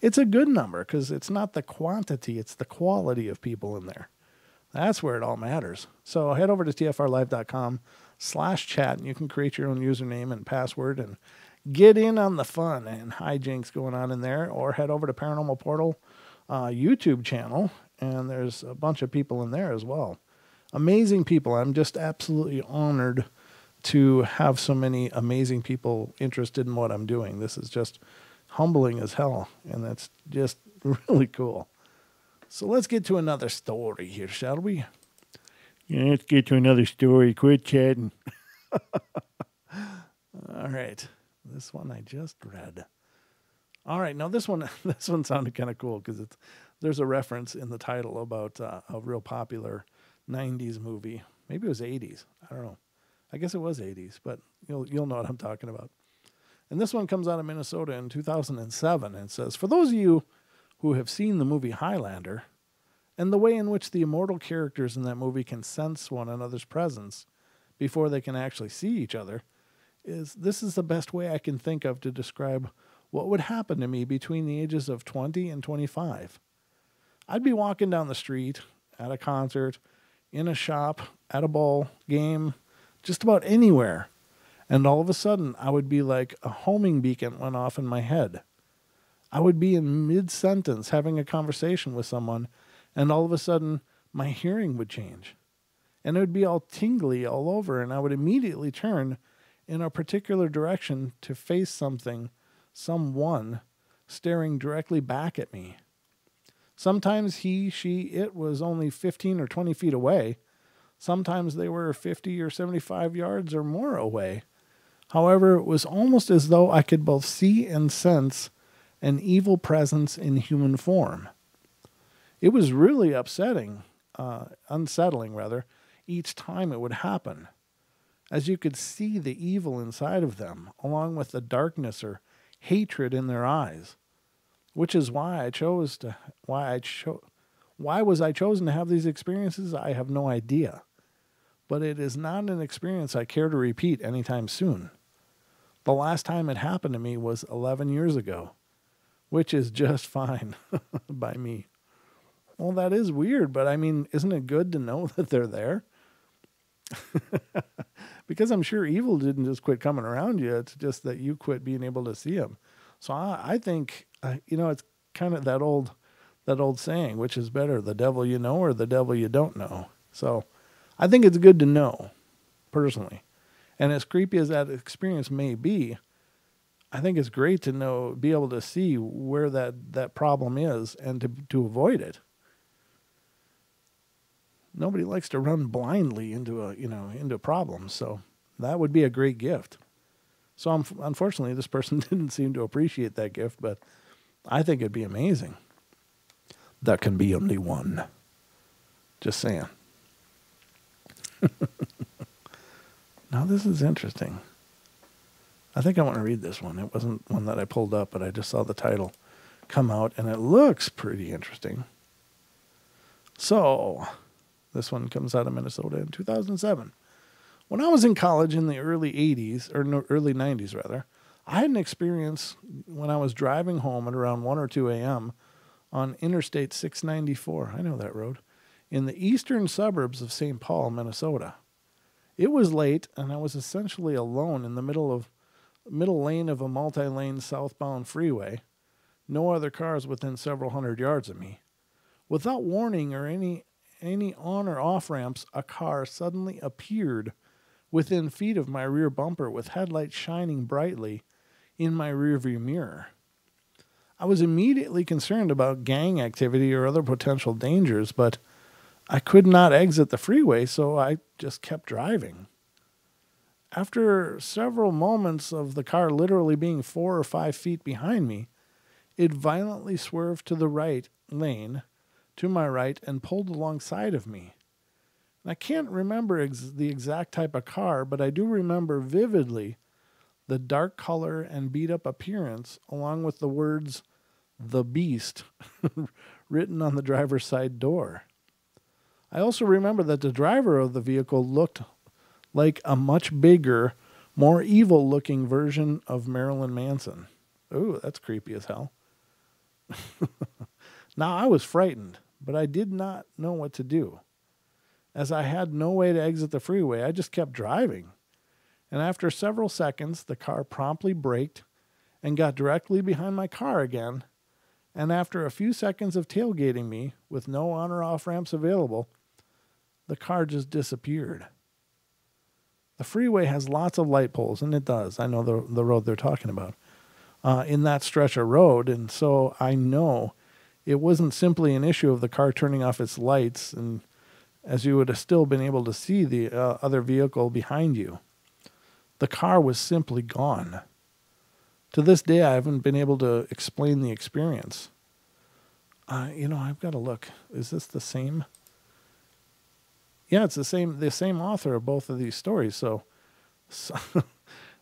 it's a good number because it's not the quantity, it's the quality of people in there. That's where it all matters. So head over to tfrlive.com/chat and you can create your own username and password and get in on the fun and hijinks going on in there, or head over to Paranormal Portal YouTube channel, and there's a bunch of people in there as well. Amazing people. I'm just absolutely honored to have so many amazing people interested in what I'm doing. This is just humbling as hell, and that's just really cool. So let's get to another story here, shall we? Yeah, let's get to another story. Quit chatting. All right. This one I just read. All right. Now this one sounded kind of cool because there's a reference in the title about a real popular 90s movie. Maybe it was 80s. I don't know. I guess it was 80s, but you'll know what I'm talking about. And this one comes out of Minnesota in 2007 and says, for those of you who have seen the movie Highlander and the way in which the immortal characters in that movie can sense one another's presence before they can actually see each other, this is the best way I can think of to describe what would happen to me between the ages of 20 and 25. I'd be walking down the street, at a concert, in a shop, at a ball game, just about anywhere. And all of a sudden, I would be like a homing beacon went off in my head. I would be in mid-sentence having a conversation with someone, and all of a sudden, my hearing would change. And it would be all tingly all over, and I would immediately turn in a particular direction to face someone staring directly back at me. Sometimes he, she, it was only 15 or 20 feet away. Sometimes they were 50 or 75 yards or more away. However, it was almost as though I could both see and sense an evil presence in human form. It was really unsettling rather, each time it would happen, as you could see the evil inside of them, along with the darkness or hatred in their eyes, which is why was I chosen to have these experiences? I have no idea, but it is not an experience I care to repeat anytime soon. The last time it happened to me was 11 years ago, which is just fine by me. Well, that is weird, but I mean, isn't it good to know that they're there? Because I'm sure evil didn't just quit coming around you. It's just that you quit being able to see them. So I think, it's kind of that old saying, which is better, the devil you know or the devil you don't know. So I think it's good to know, personally. And as creepy as that experience may be, I think it's great to know, be able to see where that problem is and to avoid it. Nobody likes to run blindly into problems, so that would be a great gift. So unfortunately, this person didn't seem to appreciate that gift, but I think it'd be amazing. There can be only one. Just saying. Now this is interesting. I think I want to read this one. It wasn't one that I pulled up, but I just saw the title come out, and it looks pretty interesting. So, this one comes out of Minnesota in 2007. When I was in college in the early 80s, or no, early 90s rather, I had an experience when I was driving home at around 1 or 2 a.m. on Interstate 694, I know that road, in the eastern suburbs of St. Paul, Minnesota. It was late, and I was essentially alone in the middle lane of a multi-lane southbound freeway. No other cars within several hundred yards of me. Without warning or any on or off ramps, a car suddenly appeared within feet of my rear bumper with headlights shining brightly in my rearview mirror. I was immediately concerned about gang activity or other potential dangers, but I could not exit the freeway, so I just kept driving. After several moments of the car literally being 4 or 5 feet behind me, it violently swerved to the right lane, to my right, and pulled alongside of me. And I can't remember the exact type of car, but I do remember vividly the dark color and beat-up appearance, along with the words, "The Beast," written on the driver's side door. I also remember that the driver of the vehicle looked like a much bigger, more evil-looking version of Marilyn Manson. Ooh, that's creepy as hell. Now, I was frightened, but I did not know what to do. As I had no way to exit the freeway, I just kept driving. And after several seconds, the car promptly braked and got directly behind my car again. And after a few seconds of tailgating me, with no on or off ramps available, the car just disappeared. The freeway has lots of light poles, and it does. I know the road they're talking about, in that stretch of road. And so I know it wasn't simply an issue of the car turning off its lights, and as you would have still been able to see the other vehicle behind you. The car was simply gone. To this day, I haven't been able to explain the experience. I've got to look. Is this the same? Yeah, it's the same author of both of these stories. So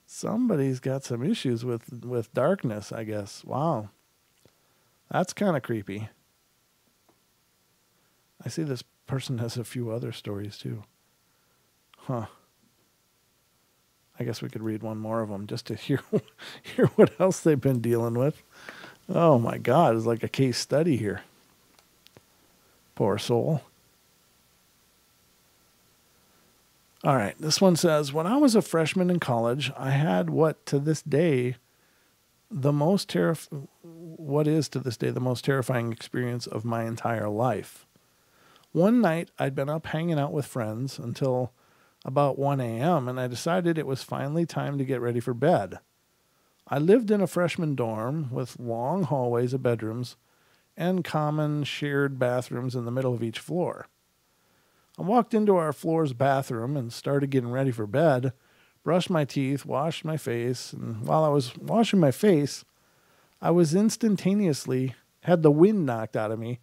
somebody's got some issues with darkness, I guess. Wow. That's kind of creepy. I see this person has a few other stories too. Huh. I guess we could read one more of them just to hear what else they've been dealing with. Oh my God, it's like a case study here. Poor soul. All right, this one says, when I was a freshman in college, I had what is to this day the most terrifying experience of my entire life. One night, I'd been up hanging out with friends until about 1 a.m., and I decided it was finally time to get ready for bed. I lived in a freshman dorm with long hallways of bedrooms and common shared bathrooms in the middle of each floor. I walked into our floor's bathroom and started getting ready for bed, brushed my teeth, washed my face, and while I was washing my face, I was instantaneously had the wind knocked out of me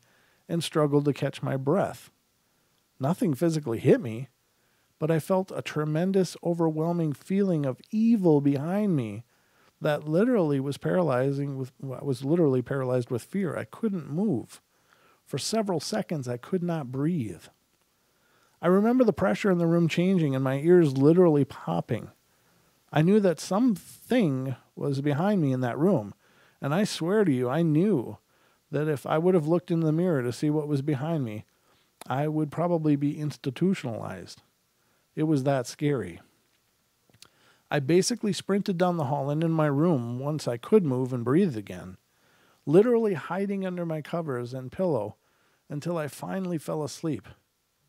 and struggled to catch my breath. Nothing physically hit me, but I felt a tremendous, overwhelming feeling of evil behind me that literally was I was literally paralyzed with fear. I couldn't move. For several seconds, I could not breathe. I remember the pressure in the room changing and my ears literally popping. I knew that something was behind me in that room, and I swear to you, I knew that if I would have looked in the mirror to see what was behind me, I would probably be institutionalized. It was that scary. I basically sprinted down the hall and in my room once I could move and breathe again, literally hiding under my covers and pillow until I finally fell asleep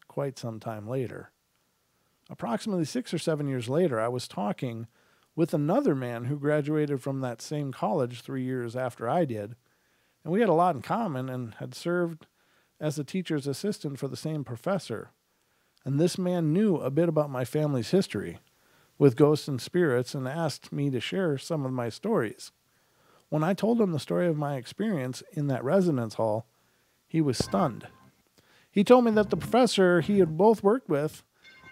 quite some time later. Approximately 6 or 7 years later, I was talking with another man who graduated from that same college 3 years after I did, and we had a lot in common and had served as a teacher's assistant for the same professor. And this man knew a bit about my family's history with ghosts and spirits and asked me to share some of my stories. When I told him the story of my experience in that residence hall, he was stunned. He told me that the professor he had both worked with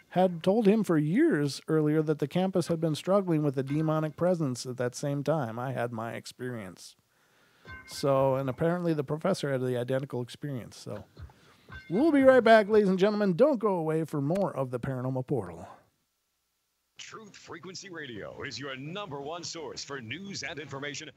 had told him for years earlier that the campus had been struggling with a demonic presence at that same time I had my experience. So, and apparently the professor had the identical experience. So, we'll be right back, ladies and gentlemen. Don't go away for more of the Paranormal Portal.
Truth Frequency Radio is your #1 source for news and information.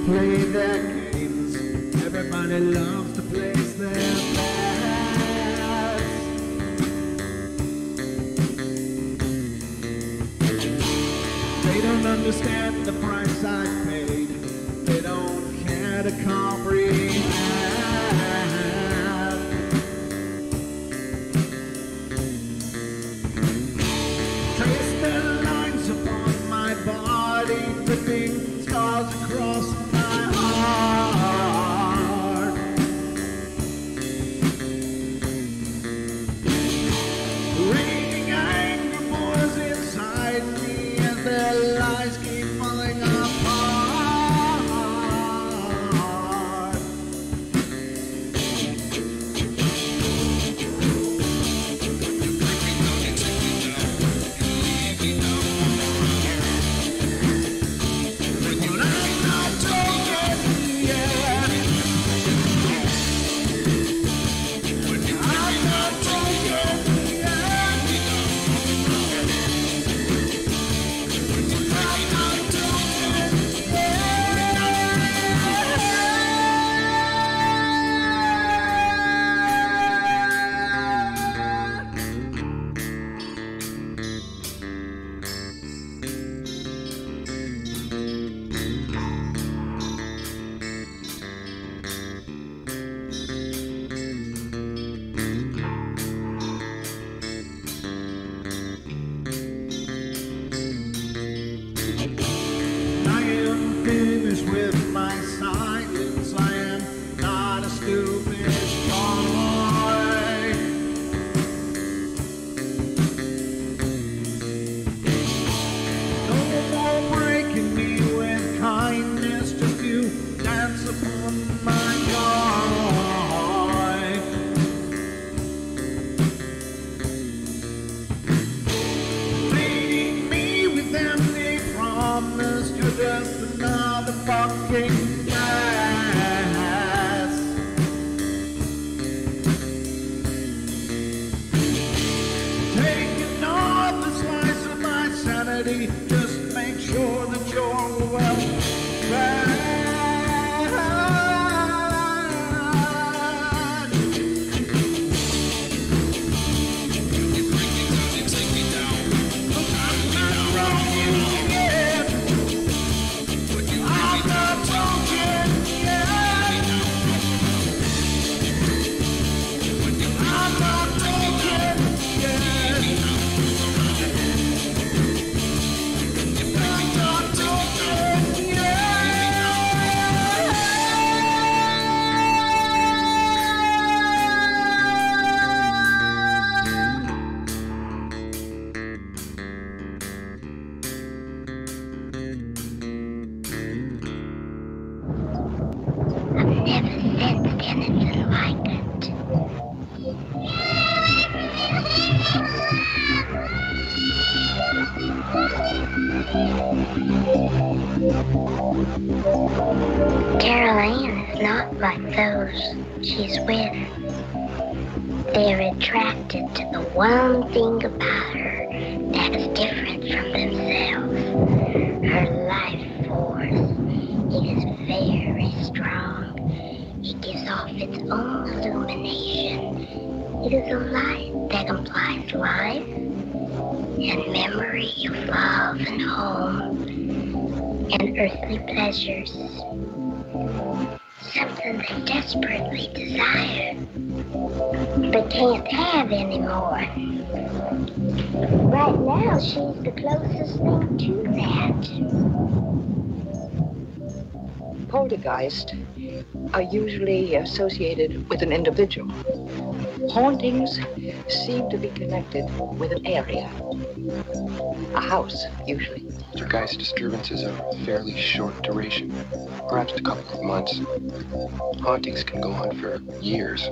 Play their games. Everybody loves to place their bets. They don't understand the price I paid. They don't care to comprehend. Trace their lines upon my body, dripping scars across just make sure that you're well fed. I'm not wrong yet. I'm not talking yet. I'm not talking yet.
Like it. Carol Ann is not like those she's with. They're attracted to the one thing about her that's different from themselves. Her life force is very strong. It gives off its own illumination. It is a light that implies life and memory of love and home and earthly pleasures. Something they desperately desire, but can't have anymore. Right now, she's the closest thing to that.
Poltergeists are usually associated with an individual. Hauntings seem to be connected with an area. A house, usually.
Poltergeist disturbances are of fairly short duration, perhaps a couple of months. Hauntings can go on for years.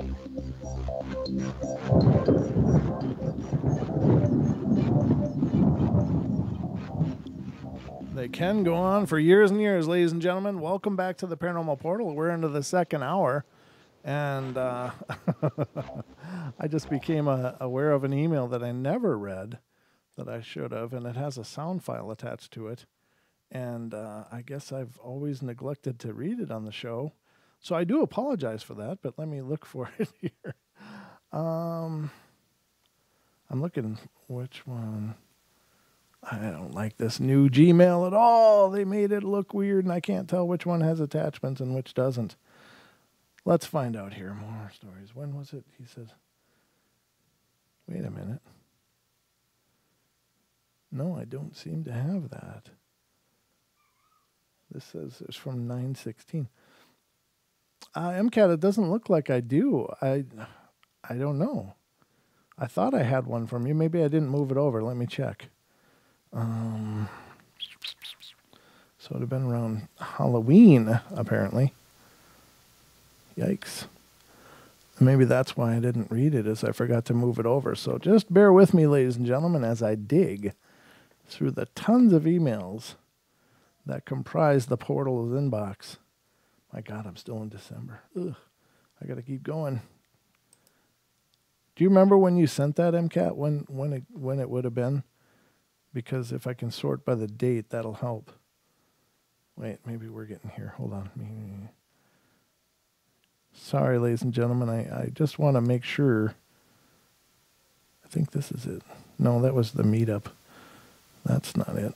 They can go on for years and years, ladies and gentlemen. Welcome back to the Paranormal Portal. We're into the second hour, and I just became aware of an email that I never read that I should have, and it has a sound file attached to it. And I guess I've always neglected to read it on the show. So I do apologize for that, but let me look for it here. I'm looking, which one? I don't like this new Gmail at all. They made it look weird, and I can't tell which one has attachments and which doesn't. Let's find out here. More stories. When was it? He said, wait a minute. No, I don't seem to have that. This says it's from 9/16. MCAT, it doesn't look like I do. I don't know. I thought I had one from you. Maybe I didn't move it over. Let me check. So it would have been around Halloween, apparently. Yikes. Maybe that's why I didn't read it, is I forgot to move it over. So just bear with me, ladies and gentlemen, as I dig through the tons of emails that comprise the portal's inbox. My God, I'm still in December. Ugh, I got to keep going. Do you remember when you sent that, MCAT, when it would have been? Because if I can sort by the date, that'll help. Wait, maybe we're getting here. Hold on. Sorry, ladies and gentlemen. I just want to make sure. I think this is it. No, that was the meetup. That's not it.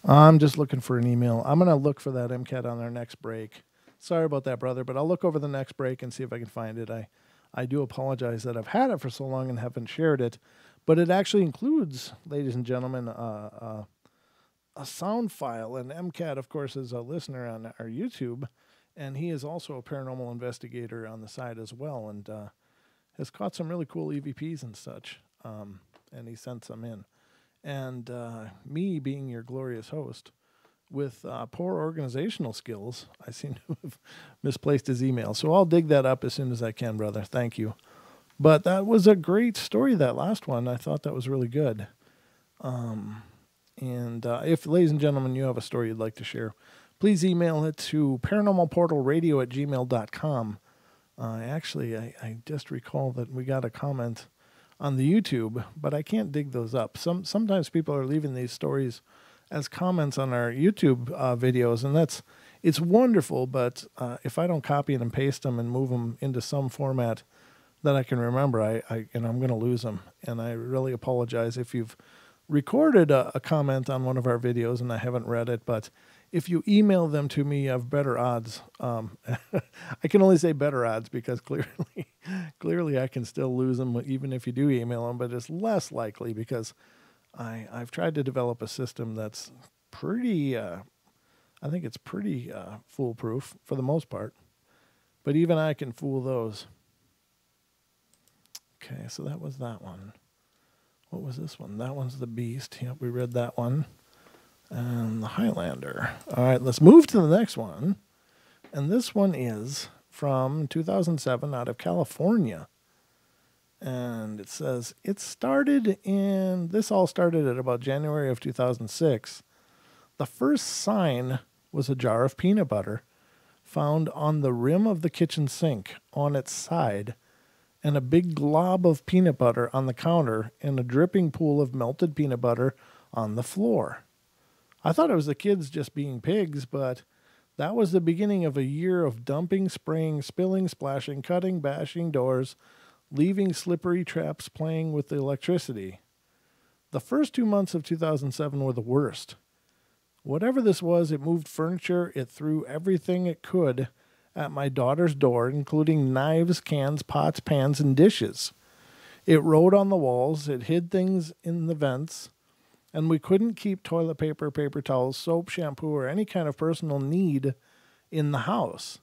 I'm just looking for an email. I'm going to look for that MCAT on our next break. Sorry about that, brother, but I'll look over the next break and see if I can find it. I do apologize that I've had it for so long and haven't shared it. But it actually includes, ladies and gentlemen, a sound file. And MCAT, of course, is a listener on our YouTube. And he is also a paranormal investigator on the side as well. And has caught some really cool EVPs and such. And he sent some in. And me being your glorious host with poor organizational skills, I seem to have misplaced his email. So I'll dig that up as soon as I can, brother. Thank you. But that was a great story, that last one. I thought that was really good. If, ladies and gentlemen, you have a story you'd like to share, please email it to paranormalportalradio@gmail.com. Actually, I just recall that we got a comment on the YouTube, but I can't dig those up. Sometimes people are leaving these stories as comments on our YouTube videos, and it's wonderful, but if I don't copy it and paste them and move them into some format that I can remember, I'm going to lose them. And I really apologize if you've recorded a comment on one of our videos and I haven't read it, but if you email them to me, you have better odds. I can only say better odds because clearly I can still lose them even if you do email them, but it's less likely because I've tried to develop a system that's pretty, I think it's pretty foolproof for the most part, but even I can fool those. Okay, so that was that one. What was this one? That one's the Beast. Yep, we read that one. And the Highlander. All right, let's move to the next one. And this one is from 2007 out of California. And it says, this all started at about January of 2006. The first sign was a jar of peanut butter found on the rim of the kitchen sink on its side, and a big glob of peanut butter on the counter and a dripping pool of melted peanut butter on the floor. I thought it was the kids just being pigs, but that was the beginning of a year of dumping, spraying, spilling, splashing, cutting, bashing doors, leaving slippery traps, playing with the electricity. The first 2 months of 2007 were the worst. Whatever this was, it moved furniture, it threw everything it could at my daughter's door, including knives, cans, pots, pans, and dishes. It rode on the walls, it hid things in the vents, and we couldn't keep toilet paper, paper towels, soap, shampoo, or any kind of personal need in the house.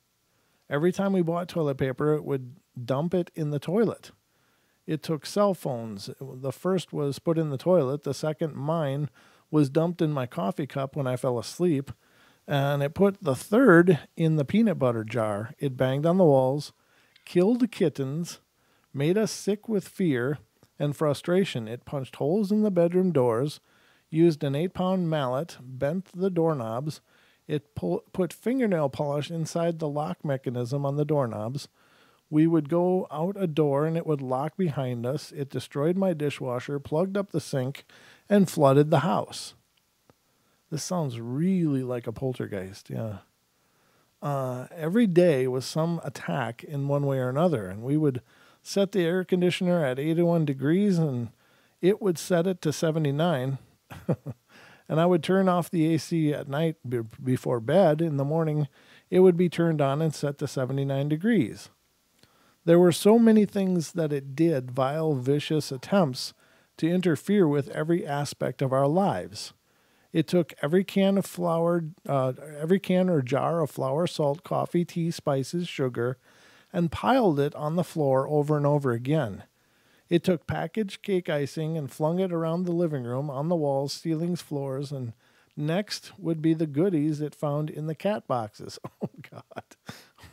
Every time we bought toilet paper, it would dump it in the toilet. It took cell phones. The first was put in the toilet. The second, mine, was dumped in my coffee cup when I fell asleep. And it put the third in the peanut butter jar. It banged on the walls, killed kittens, made us sick with fear and frustration. It punched holes in the bedroom doors, used an 8-pound mallet, bent the doorknobs. It put fingernail polish inside the lock mechanism on the doorknobs. We would go out a door and it would lock behind us. It destroyed my dishwasher, plugged up the sink, and flooded the house. This sounds really like a poltergeist, yeah. Every day was some attack in one way or another, and we would set the air conditioner at 81 degrees, and it would set it to 79. And I would turn off the AC at night before bed. In the morning, it would be turned on and set to 79 degrees. There were so many things that it did, vile, vicious attempts to interfere with every aspect of our lives. It took every can or jar of flour, salt, coffee, tea, spices, sugar, and piled it on the floor over and over again. It took packaged cake icing and flung it around the living room, on the walls, ceilings, floors, and next would be the goodies it found in the cat boxes. Oh, God.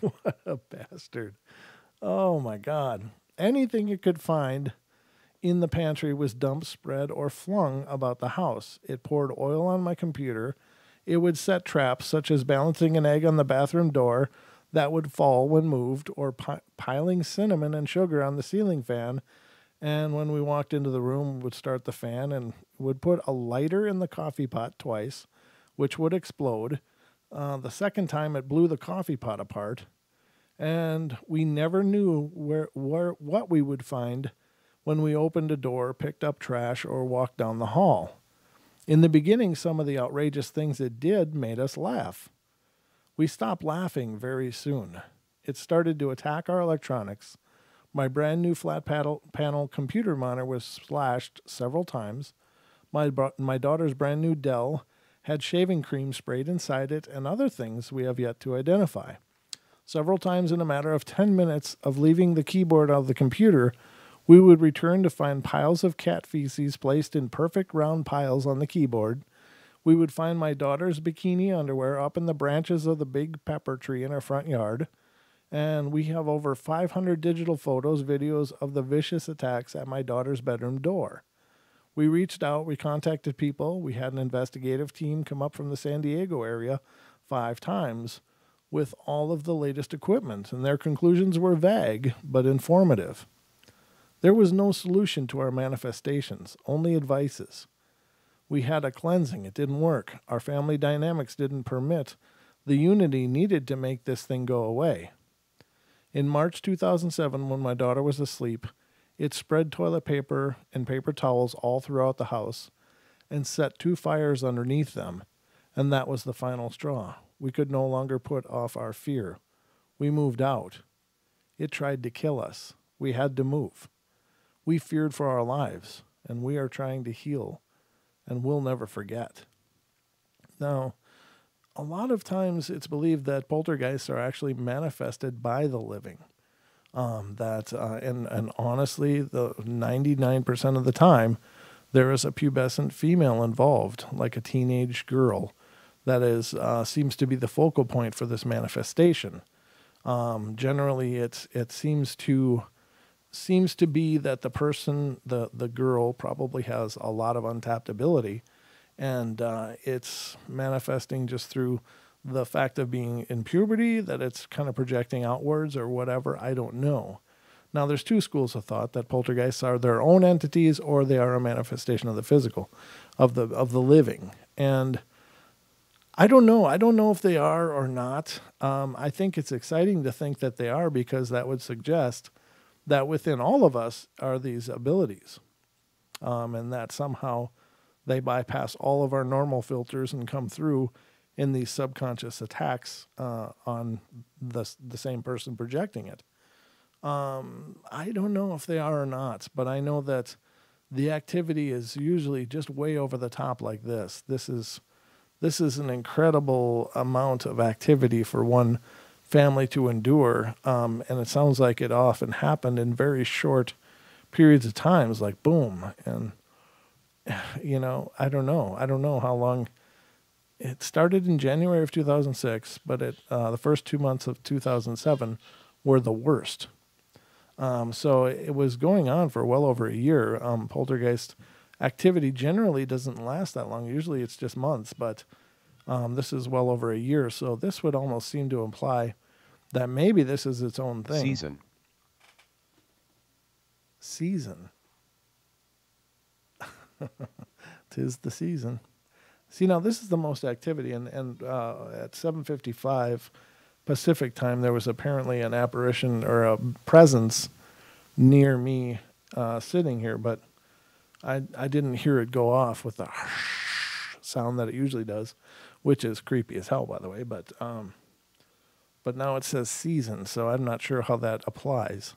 What a bastard. Oh, my God. Anything it could find in the pantry was dumped, spread, or flung about the house. It poured oil on my computer. It would set traps, such as balancing an egg on the bathroom door that would fall when moved, or piling cinnamon and sugar on the ceiling fan. And when we walked into the room, we would start the fan and would put a lighter in the coffee pot twice, which would explode. The second time, it blew the coffee pot apart. And we never knew what we would find when we opened a door, picked up trash, or walked down the hall. In the beginning, some of the outrageous things it did made us laugh. We stopped laughing very soon. It started to attack our electronics. My brand new flat panel computer monitor was slashed several times. My daughter's brand new Dell had shaving cream sprayed inside it and other things we have yet to identify. Several times in a matter of 10 minutes of leaving the keyboard of the computer, we would return to find piles of cat feces placed in perfect round piles on the keyboard. We would find my daughter's bikini underwear up in the branches of the big pepper tree in our front yard. And we have over 500 digital photos, videos of the vicious attacks at my daughter's bedroom door. We reached out, we contacted people. We had an investigative team come up from the San Diego area 5 times with all of the latest equipment, and their conclusions were vague but informative. There was no solution to our manifestations, only advices. We had a cleansing. It didn't work. Our family dynamics didn't permit the unity needed to make this thing go away. In March 2007, when my daughter was asleep, it spread toilet paper and paper towels all throughout the house and set 2 fires underneath them, and that was the final straw. We could no longer put off our fear. We moved out. It tried to kill us. We had to move. We feared for our lives, and we are trying to heal, and we'll never forget. Now, a lot of times it's believed that poltergeists are actually manifested by the living. And honestly, the 99% of the time, there is a pubescent female involved, like a teenage girl, that is seems to be the focal point for this manifestation. Generally, it seems to be that the person, the girl, probably has a lot of untapped ability, And it's manifesting just through the fact of being in puberty, that it's kind of projecting outwards or whatever. I don't know. Now, there's two schools of thought, that poltergeists are their own entities or they are a manifestation of the physical, of the living. And I don't know. I don't know if they are or not. I think it's exciting to think that they are, because that would suggest that within all of us are these abilities, and that somehow they bypass all of our normal filters and come through in these subconscious attacks on the same person projecting it. I don't know if they are or not, but I know that the activity is usually just way over the top like this. This is an incredible amount of activity for one family to endure, and it sounds like it often happened in very short periods of times, like boom. And I don't know how long. It started in January of 2006, but the first 2 months of 2007 were the worst. So it was going on for well over a year. Poltergeist activity generally doesn't last that long. Usually it's just months, but this is well over a year. So this would almost seem to imply that maybe this is its own thing. Season. 'Tis the season. See, now this is the most activity, and at 7:55 Pacific time, there was apparently an apparition or a presence near me sitting here, but I didn't hear it go off with the sound that it usually does, which is creepy as hell, by the way. But now it says season, so I'm not sure how that applies.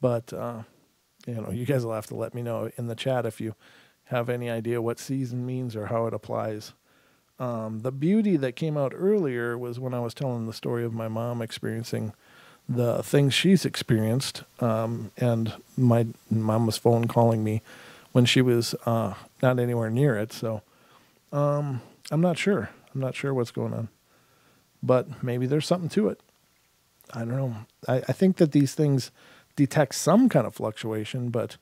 But you guys will have to let me know in the chat if you have any idea what season means or how it applies. The beauty that came out earlier was when I was telling the story of my mom experiencing the things she's experienced, and my mom was phone calling me when she was not anywhere near it. So I'm not sure. I'm not sure what's going on. But maybe there's something to it. I don't know. I think that these things detect some kind of fluctuation, but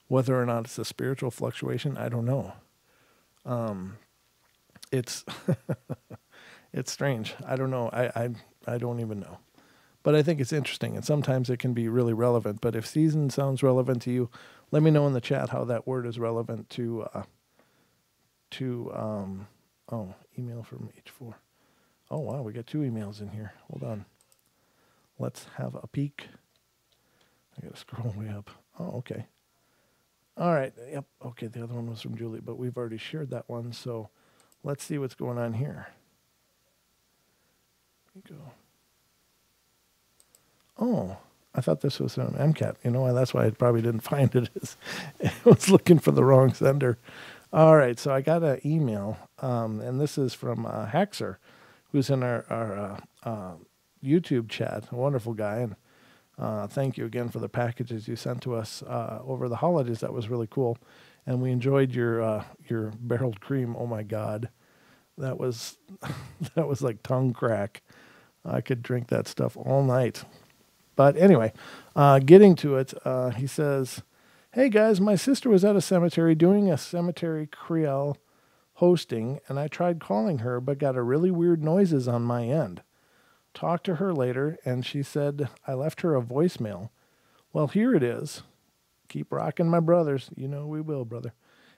whether or not it's a spiritual fluctuation, I don't know. It's it's strange. I don't know. I don't even know. But I think it's interesting, and sometimes it can be really relevant. But if season sounds relevant to you, let me know in the chat how that word is relevant to email from H4. Oh, wow, we got 2 emails in here. Hold on. Let's have a peek. I got to scroll way up. Oh, okay. All right. Yep. Okay, the other one was from Julie, but we've already shared that one. So let's see what's going on here. Here we go. Oh, I thought this was an MCAT. You know, that's why I probably didn't find it. I was looking for the wrong sender. All right, so I got an email, and this is from Hexer, who's in our YouTube chat, a wonderful guy. And thank you again for the packages you sent to us over the holidays. That was really cool. And we enjoyed your barreled cream. Oh, my God. That was like tongue crack. I could drink that stuff all night. But anyway, getting to it, he says, "Hey, guys, my sister was at a cemetery doing a cemetery Creole hosting, and I tried calling her, but got a really weird noises on my end. Talked to her later, and she said I left her a voicemail. Well, here it is. Keep rocking, my brothers. You know we will, brother.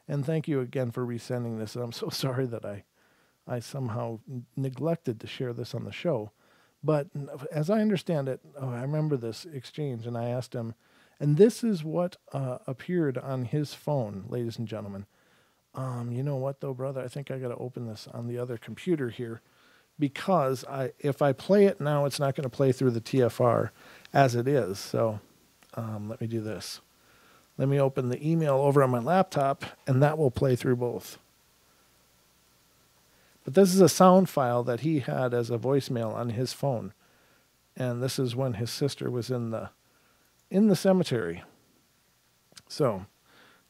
And thank you again for resending this. I'm so sorry that I somehow neglected to share this on the show. But as I understand it, I remember this exchange, and I asked him, and this is what appeared on his phone, ladies and gentlemen. You know what, though, brother? I think I got to open this on the other computer here, because if I play it now, it's not going to play through the TFR as it is. So let me do this. Let me open the email over on my laptop, and that will play through both. But this is a sound file that he had as a voicemail on his phone. And this is when his sister was in the cemetery. So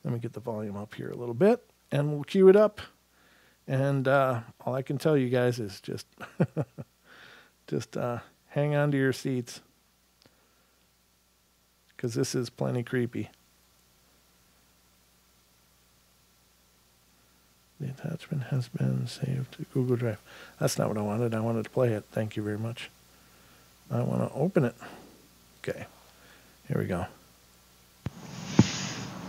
let me get the volume up here a little bit, and we'll cue it up. And all I can tell you guys is just hang on to your seats, because this is plenty creepy. The attachment has been saved to Google Drive. That's not what I wanted. I wanted to play it. Thank you very much. I want to open it. Okay. Here we go.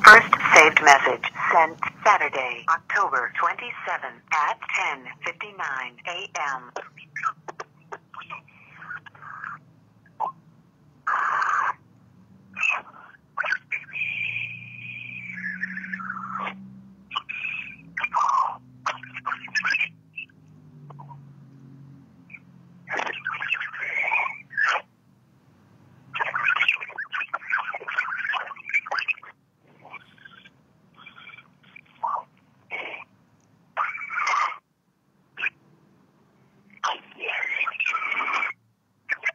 First saved message sent Saturday, October 27 at 10:59 a.m.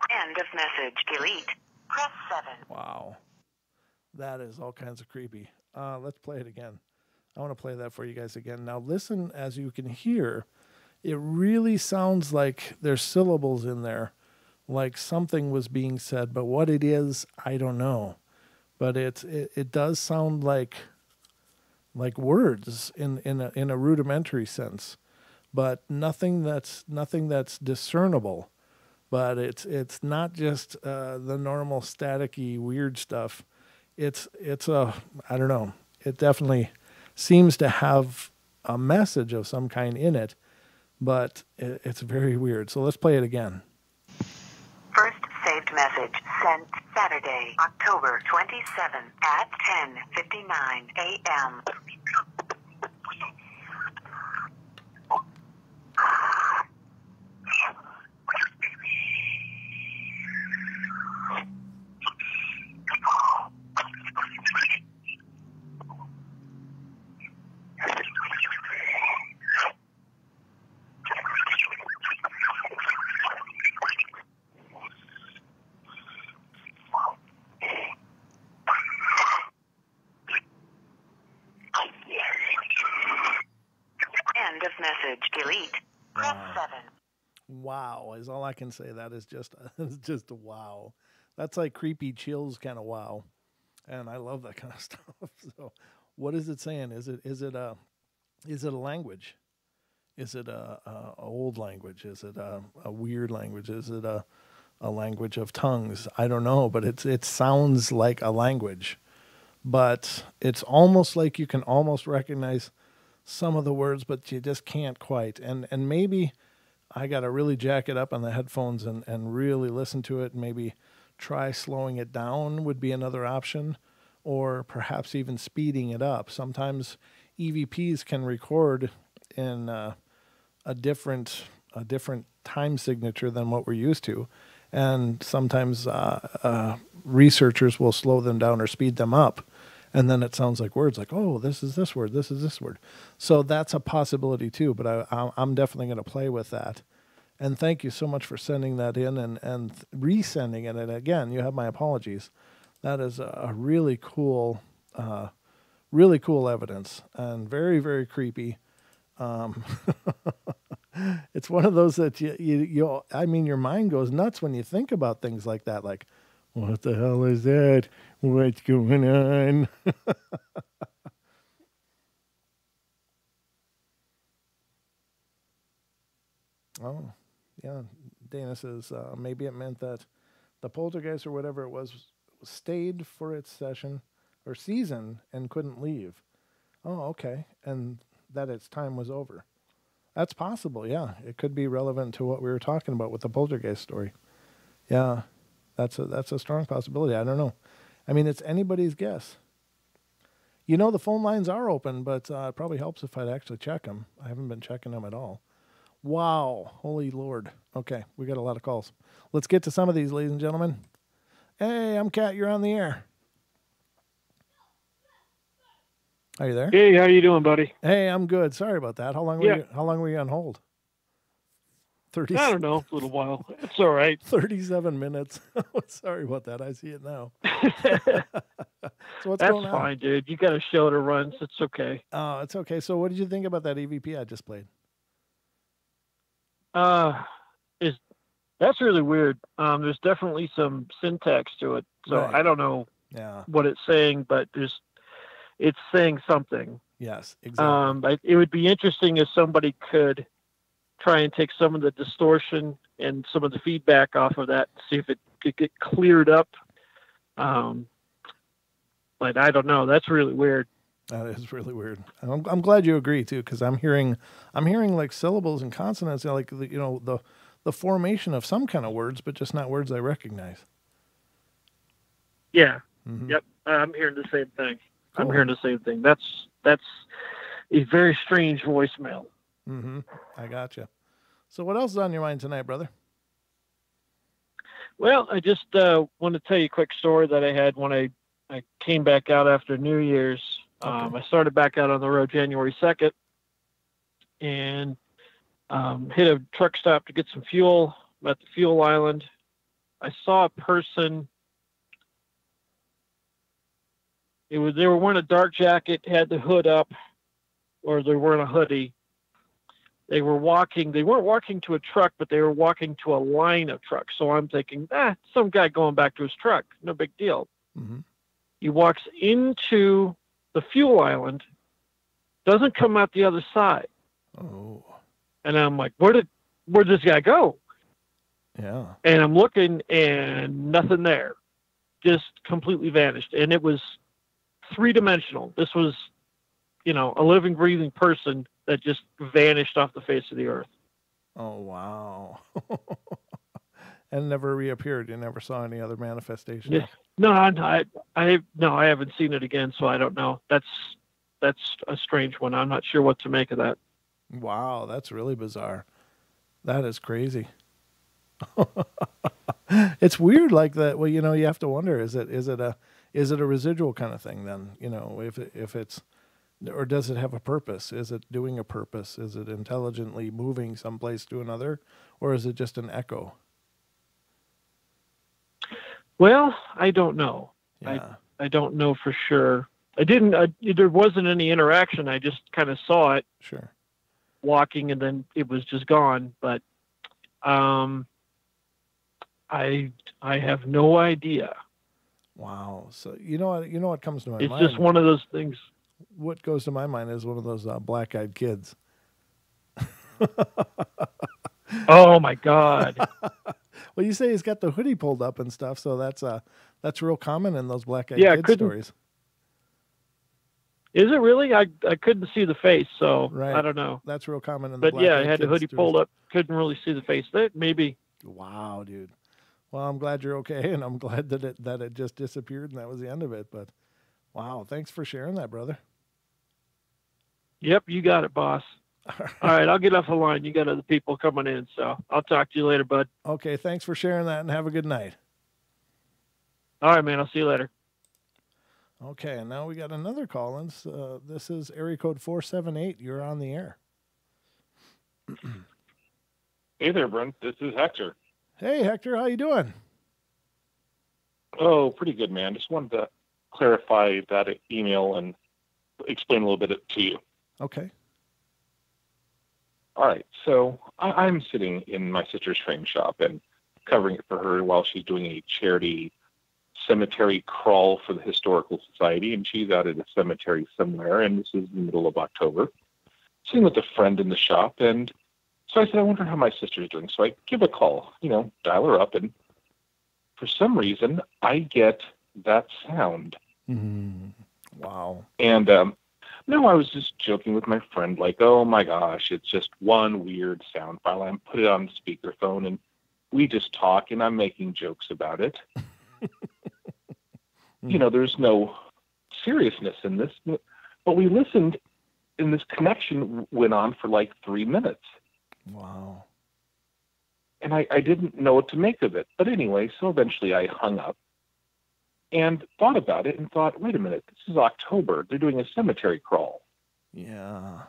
End of message. Delete. Press 7.
Wow. That is all kinds of creepy. Let's play it again. I want to play that for you guys again. Now listen, as you can hear, it really sounds like there's syllables in there, like something was being said, but what it is, I don't know. But it does sound like words in a rudimentary sense, but nothing that's discernible. But it's not just the normal staticky weird stuff. It's I don't know. It definitely seems to have a message of some kind in it, but it's very weird. So let's play it again.
First saved message sent Saturday, October 27 at 10:59 a.m. End of message. Delete. Press 7.
Wow is all I can say. That is just a wow. That's like creepy chills kind of wow, and I love that kind of stuff. So, what is it saying? Is it a language? Is it a old language? Is it a weird language? Is it a language of tongues? I don't know, but it sounds like a language, but it's almost like you can almost recognize some of the words, but you just can't quite. And maybe I got to really jack it up on the headphones and really listen to it. Maybe try slowing it down would be another option, or perhaps even speeding it up. Sometimes EVPs can record in a different time signature than what we're used to. And sometimes researchers will slow them down or speed them up. And then it sounds like words like, oh, this is this word, this is this word. So that's a possibility too, but I'm definitely going to play with that. And thank you so much for sending that in and resending it. And again, you have my apologies. That is a really cool evidence and very, very creepy. It's one of those that your mind goes nuts when you think about things like that. Like, what the hell is that? What's going on? Oh, yeah. Dana says maybe it meant that the poltergeist or whatever it was stayed for its session or season and couldn't leave. Oh, okay. And that its time was over. That's possible, yeah. It could be relevant to what we were talking about with the poltergeist story. Yeah, that's a strong possibility. I don't know. I mean, it's anybody's guess. You know, the phone lines are open, but it probably helps if I'd actually check them. I haven't been checking them at all. Wow, holy Lord. Okay, we got a lot of calls. Let's get to some of these, ladies and gentlemen. Hey, I'm Kat. You're on the air. Are you there?
Hey, how you doing, buddy?
Hey, I'm good. Sorry about that. How long were you on hold? 30.
I don't know, a little while. It's all right.
37 minutes. Sorry about that. I see it now. So what's
That's
going on? That's
fine, dude. You got a show to run, so it's okay.
Oh, it's okay. So what did you think about that EVP I just played?
That's really weird. There's definitely some syntax to it. So
Right.
I don't know
Yeah.
what it's saying, but it's saying something.
Yes, exactly.
It would be interesting if somebody could try and take some of the distortion and some of the feedback off of that, see if it could get cleared up. But I don't know. That's really weird.
That is really weird. I'm glad you agree too, because I'm hearing like syllables and consonants, like the formation of some kind of words, but just not words I recognize.
Yeah.
Mm-hmm.
Yep. I'm hearing the same thing.
Cool.
I'm hearing the same thing. That's a very strange voicemail.
Mm-hmm. I gotcha. So what else is on your mind tonight, brother?
Well, I just want to tell you a quick story that I had when I came back out after New Year's.
Okay.
I started back out on the road January 2nd and hit a truck stop to get some fuel. I'm at the fuel island. I saw a person. They were wearing a dark jacket, had the hood up, or they were wearing a hoodie. They were walking. They weren't walking to a truck, but they were walking to a line of trucks. So I'm thinking, some guy going back to his truck. No big deal.
Mm-hmm.
He walks into the fuel island, doesn't come out the other side.
Oh.
And I'm like, where'd this guy go?
Yeah. And
I'm looking and nothing there. Just completely vanished. And it was 3-dimensional. This was, a living, breathing person that just vanished off the face of the earth.
Oh, wow. And never reappeared. You never saw any other manifestation.
Yeah. No, I haven't seen it again, so I don't know. That's a strange one. I'm not sure what to make of that.
Wow, that's really bizarre. That is crazy. It's weird like that. Well, you have to wonder, is it a residual kind of thing then? If it's, or does it have a purpose? Is it doing a purpose? Is it intelligently moving someplace to another, or is it just an echo?
Well, I don't know.
Yeah.
I don't know for sure. There wasn't any interaction. I just kind of saw it.
Sure.
Walking, and then it was just gone. But I have no idea.
Wow. So you know what comes to my mind?
It's just one of those things.
What goes to my mind is one of those black-eyed kids.
Oh my God.
Well, you say he's got the hoodie pulled up and stuff, so that's real common in those black-eyed kid stories.
Is it really? I couldn't see the face, so
right.
I don't know.
That's real common in the
black-eyed
black-eyed
I had the hoodie
stories.
pulled up, couldn't really see the face. That maybe.
Wow, dude. Well, I'm glad you're okay, and I'm glad that it just disappeared and that was the end of it. But wow, thanks for sharing that, brother.
Yep, you got it, boss. All right, I'll get off the line. You got other people coming in, so I'll talk to you later, bud.
Okay, thanks for sharing that, and have a good night.
All right, man. I'll see you later.
Okay, and now we got another call in. This is area code 478. You're on the air.
Hey there, Brent. This is Hector.
Hey, Hector. How you doing?
Oh, pretty good, man. Just wanted to clarify that email and explain a little bit to you.
Okay.
All right. So I'm sitting in my sister's frame shop and covering it for her while she's doing a charity cemetery crawl for the Historical Society, and she's out at a cemetery somewhere, and this is the middle of October. Sitting with a friend in the shop, and so I said, I wonder how my sister's doing. So I give a call, dial her up, and for some reason, I get that sound.
Mm-hmm. Wow.
And no, I was just joking with my friend, like, oh my gosh, it's just one weird sound file. I put it on speakerphone, and we just talk, and I'm making jokes about it. There's no seriousness in this, but we listened, and this connection went on for like 3 minutes.
Wow.
And I didn't know what to make of it. But anyway, so eventually I hung up and thought about it and thought, wait a minute, this is October. They're doing a cemetery crawl.
Yeah.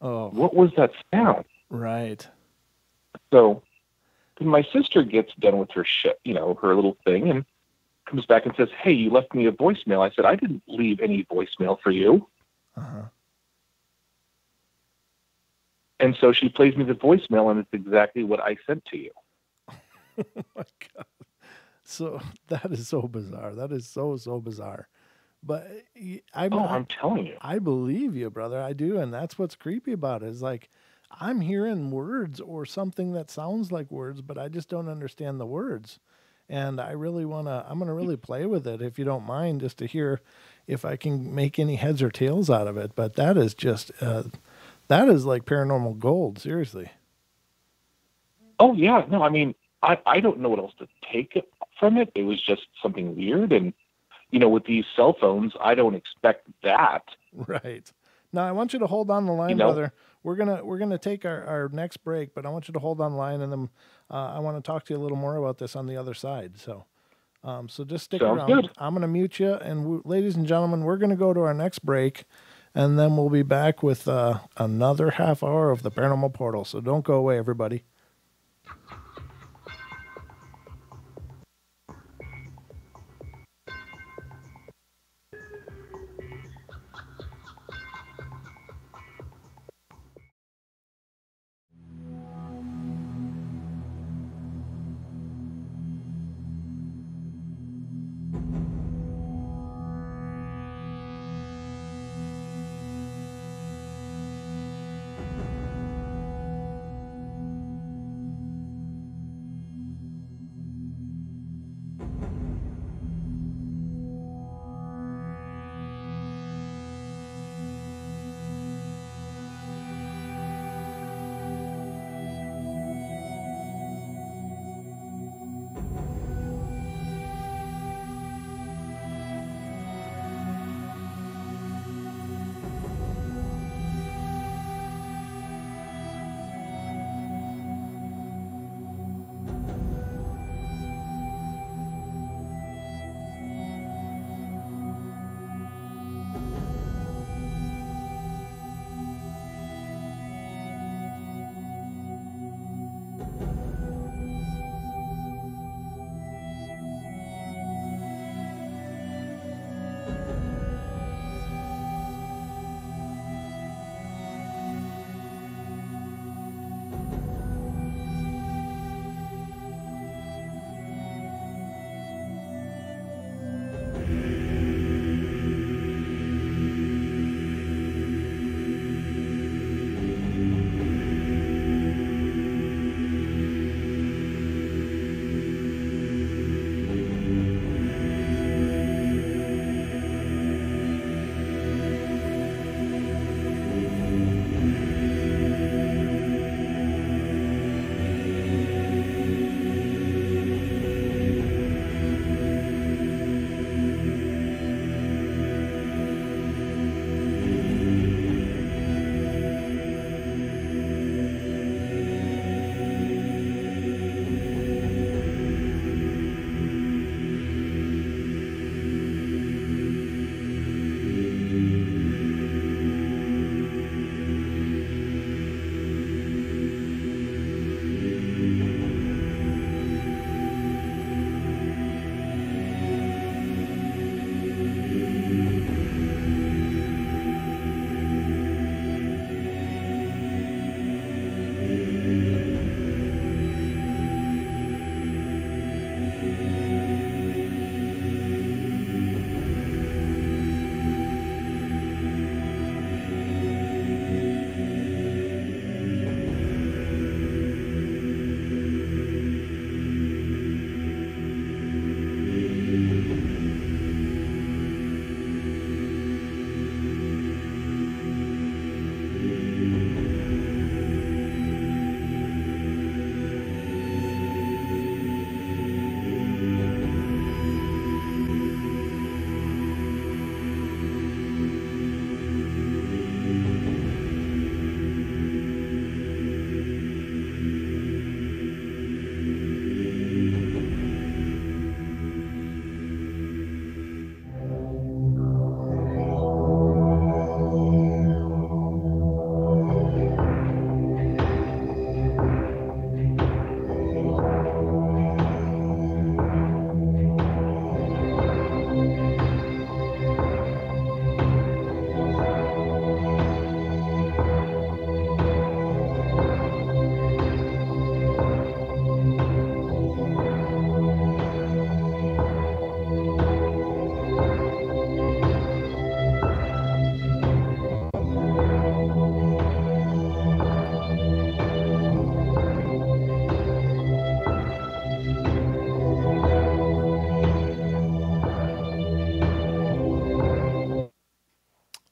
Oh.
What was that sound?
Right.
So then my sister gets done with her her little thing, and comes back and says, hey, you left me a voicemail. I said, I didn't leave any voicemail for you.
Uh-huh.
And so she plays me the voicemail, and it's exactly what I sent to you.
Oh my God. So that is so bizarre. That is so bizarre. But
I'm telling you.
I believe you, brother. I do, and that's what's creepy about it. Is like I'm hearing words or something that sounds like words, but I just don't understand the words. And I really wanna. I'm gonna really play with it, if you don't mind, just to hear if I can make any heads or tails out of it. But that is just that is like paranormal gold. Seriously.
Oh yeah, no, I mean, I don't know what else to take it from it. It was just something weird, and with these cell phones, I don't expect that.
Right. Now I want you to hold on the line, brother. We're gonna take our next break, but I want you to hold on the line, and then I want to talk to you a little more about this on the other side. So, so just stick
Sounds
around.
good.
I'm gonna mute you, and ladies and gentlemen, we're gonna go to our next break, and then we'll be back with another half hour of the Paranormal Portal. So don't go away, everybody.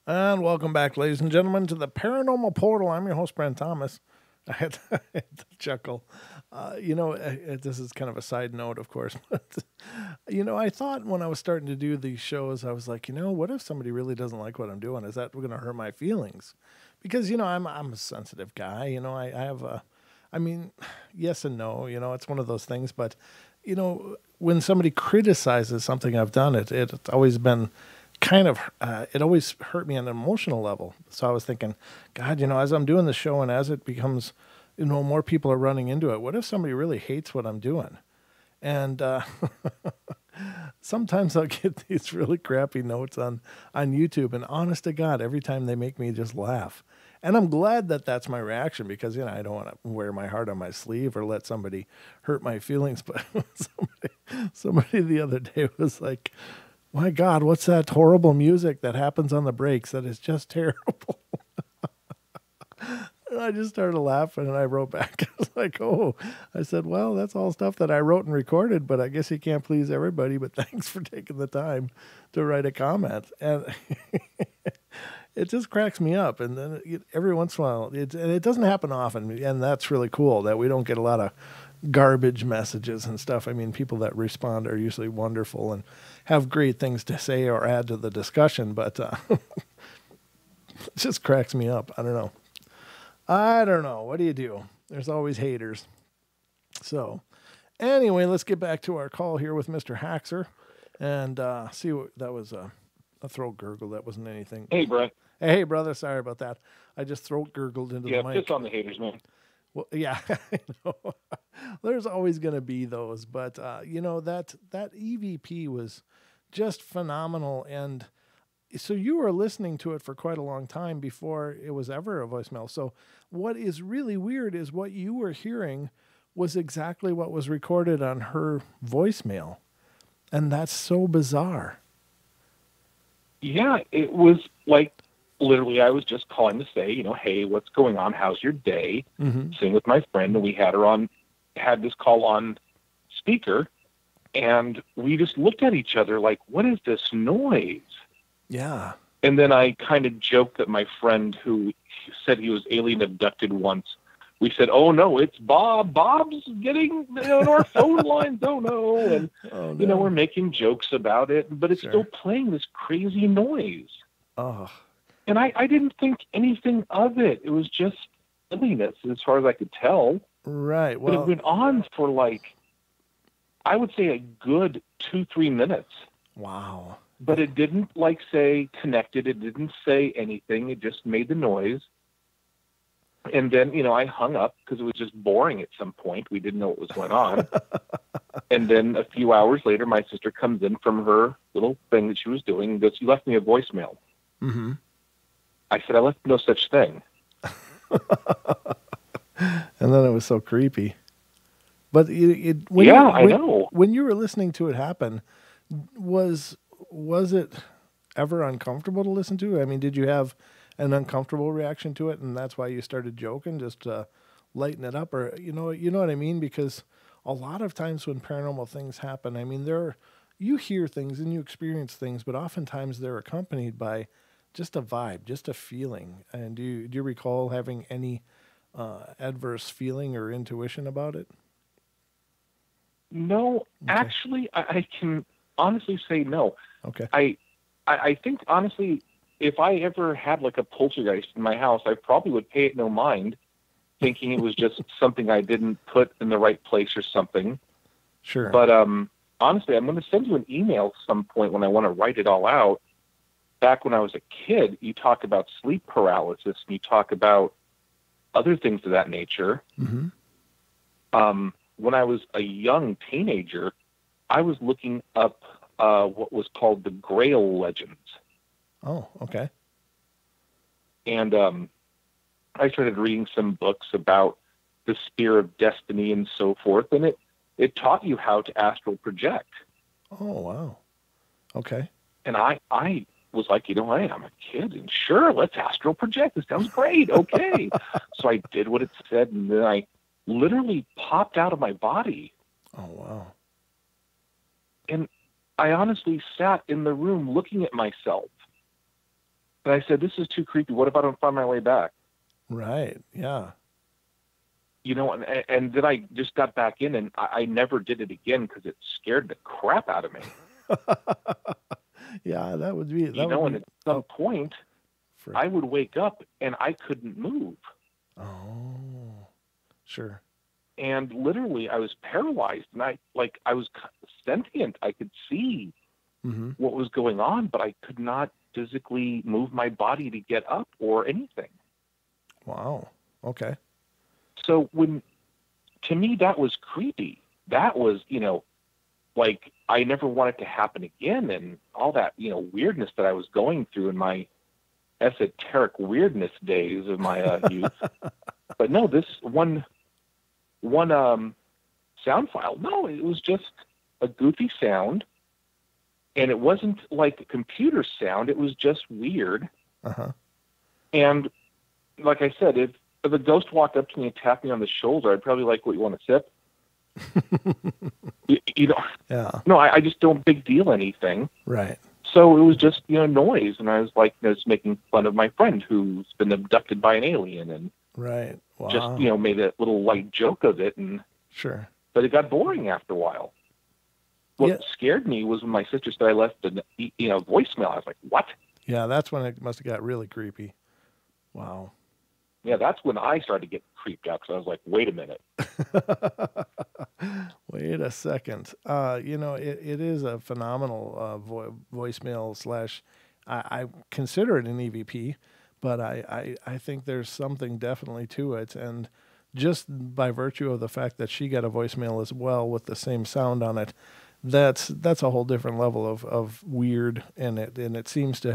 And welcome back, ladies and gentlemen, to the Paranormal Portal. I'm your host, Brent Thomas. I had to chuckle. This is kind of a side note, of course. But, I thought when I was starting to do these shows, I was like, what if somebody really doesn't like what I'm doing? Is that going to hurt my feelings? Because, I'm a sensitive guy. I have yes and no. It's one of those things. But, when somebody criticizes something I've done, it's always been kind of, it always hurt me on an emotional level. So I was thinking, God, as I'm doing the show and as it becomes, more people are running into it, what if somebody really hates what I'm doing? And sometimes I'll get these really crappy notes on YouTube, and honest to God, every time they make me just laugh. And I'm glad that that's my reaction because, I don't want to wear my heart on my sleeve or let somebody hurt my feelings. But somebody the other day was like, my God, what's that horrible music that happens on the breaks? That is just terrible. And I just started laughing, and I wrote back. I was like, I said, well, that's all stuff that I wrote and recorded, but I guess you can't please everybody, but thanks for taking the time to write a comment. And it just cracks me up. And then every once in a while, it doesn't happen often, and that's really cool that we don't get a lot of garbage messages and stuff. I mean, people that respond are usually wonderful and have great things to say or add to the discussion, but it just cracks me up. I don't know. What do you do? There's always haters. So anyway, let's get back to our call here with Mr. Haxer and see what that was. A throat gurgle. That wasn't anything.
Hey, Brett.
Hey, brother. Sorry about that. I just throat gurgled into the mic.
Yeah, piss on the haters, man.
Well, yeah, I know. There's always going to be those, but that EVP was just phenomenal. And so you were listening to it for quite a long time before it was ever a voicemail. So what is really weird is what you were hearing was exactly what was recorded on her voicemail. And that's so bizarre.
Yeah, it was like, literally, I was just calling to say, hey, what's going on? How's your day?
Mm-hmm.
Sitting with my friend, and we had this call on speaker, and we just looked at each other like, what is this noise?
Yeah.
And then I kind of joked that my friend who said he was alien abducted once, we said, oh, no, it's Bob. Bob's getting on our phone lines. Oh, no. And, we're making jokes about it, but it's still playing this crazy noise.
Oh.
And I didn't think anything of it. It was just silliness as far as I could tell.
Right. Well,
but it went on for I would say a good 2-3 minutes.
Wow.
But it didn't say connected. It didn't say anything. It just made the noise. And then, I hung up because it was just boring at some point. We didn't know what was going on. And then a few hours later, my sister comes in from her little thing that she was doing and goes, you left me a voicemail.
Mm-hmm.
I said, I left no such thing.
And then it was so creepy. But I know. When you were listening to it happen, was it ever uncomfortable to listen to? I mean, did you have an uncomfortable reaction to it, and that's why you started joking, just to lighten it up? Or you know what I mean? Because a lot of times when paranormal things happen, I mean, you hear things and you experience things, but oftentimes they're accompanied by just a vibe, just a feeling. And do you recall having any adverse feeling or intuition about it?
No, okay. Actually, I can honestly say no.
Okay.
I think, honestly, if I ever had a poltergeist in my house, I probably would pay it no mind, thinking it was just something I didn't put in the right place or something.
Sure.
But honestly, I'm going to send you an email at some point when I want to write it all out. Back when I was a kid, you talk about sleep paralysis, and you talk about other things of that nature.
Mm-hmm.
When I was a young teenager, I was looking up what was called the Grail legends.
Oh, okay.
And I started reading some books about the Spear of Destiny and so forth, and it taught you how to astral project.
Oh, wow. Okay.
And I was like, hey, I'm a kid, and sure, let's astral project. This sounds great. Okay. So I did what it said, and then I literally popped out of my body.
Oh, wow.
And I honestly sat in the room looking at myself. And I said, this is too creepy. What if I don't find my way back?
Right. Yeah.
You know, and then I just got back in, and I never did it again because it scared the crap out of me.
Yeah, that would be.
And at some point, I would wake up and I couldn't move.
Oh, sure.
And literally, I was paralyzed, and I was sentient. I could see what was going on, but I could not physically move my body to get up or anything.
Wow. Okay.
So to me, that was creepy. That was, like I never want it to happen again, and all that, weirdness that I was going through in my esoteric weirdness days of my youth. But no, this one sound file. No, it was just a goofy sound, and it wasn't like a computer sound. It was just weird. And like I said, if a ghost walked up to me and tapped me on the shoulder, I'd probably like, what, you want a sip?
Yeah.
No, I just don't big deal anything.
Right.
So it was just, noise. And I was like, just making fun of my friend who's been abducted by an alien, and
right. Wow.
just, made a little light joke of it. And
sure.
But it got boring after a while. What scared me was when my sister said I left a voicemail. I was like, what?
Yeah, that's when it must have got really creepy. Wow.
Yeah, that's when I started to get creeped out, because I was like, wait a minute.
Wait a second. It is a phenomenal voicemail / I consider it an EVP, but I think there's something definitely to it. And just by virtue of the fact that she got a voicemail as well with the same sound on it, that's a whole different level of weird, and it seems to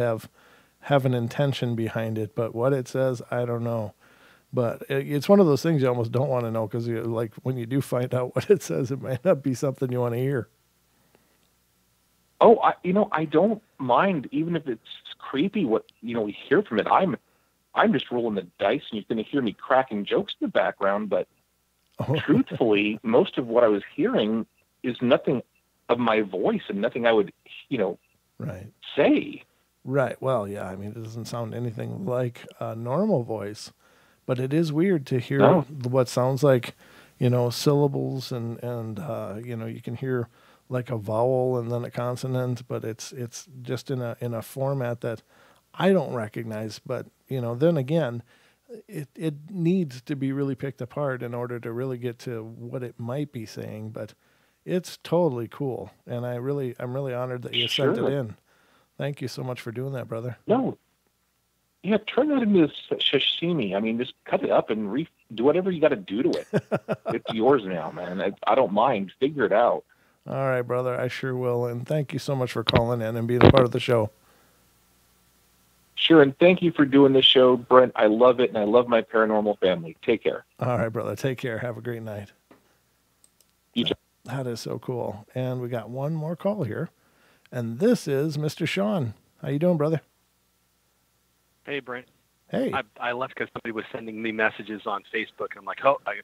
have an intention behind it. But what it says, I don't know. But it's one of those things you almost don't want to know, because like when you do find out what it says, it might not be something you want to hear.
Oh, I don't mind, even if it's creepy what we hear from it. I'm just rolling the dice, and you're going to hear me cracking jokes in the background. But truthfully, most of what I was hearing is nothing of my voice and nothing I would
right.
say.
Right. Well, yeah. I mean, it doesn't sound anything like a normal voice. But it is weird to hear what sounds like, syllables and you can hear like a vowel and then a consonant, but it's just in a format that I don't recognize. But then again, it needs to be really picked apart in order to really get to what it might be saying. But it's totally cool, and I'm really honored that you sent it in. Thank you so much for doing that, brother.
No. Yeah, turn that into sashimi. I mean, just cut it up and do whatever you got to do to it. It's yours now, man. I don't mind. Figure it out.
All right, brother. I sure will. And thank you so much for calling in and being a part of the show.
Sure, and thank you for doing this show, Brent. I love it, and I love my paranormal family. Take care.
All right, brother. Take care. Have a great night.
You too.
That is so cool. And we got one more call here, and this is Mr. Sean. How you doing, brother?
Hey, Brent.
Hey.
I left because somebody was sending me messages on Facebook, and I'm like, oh, I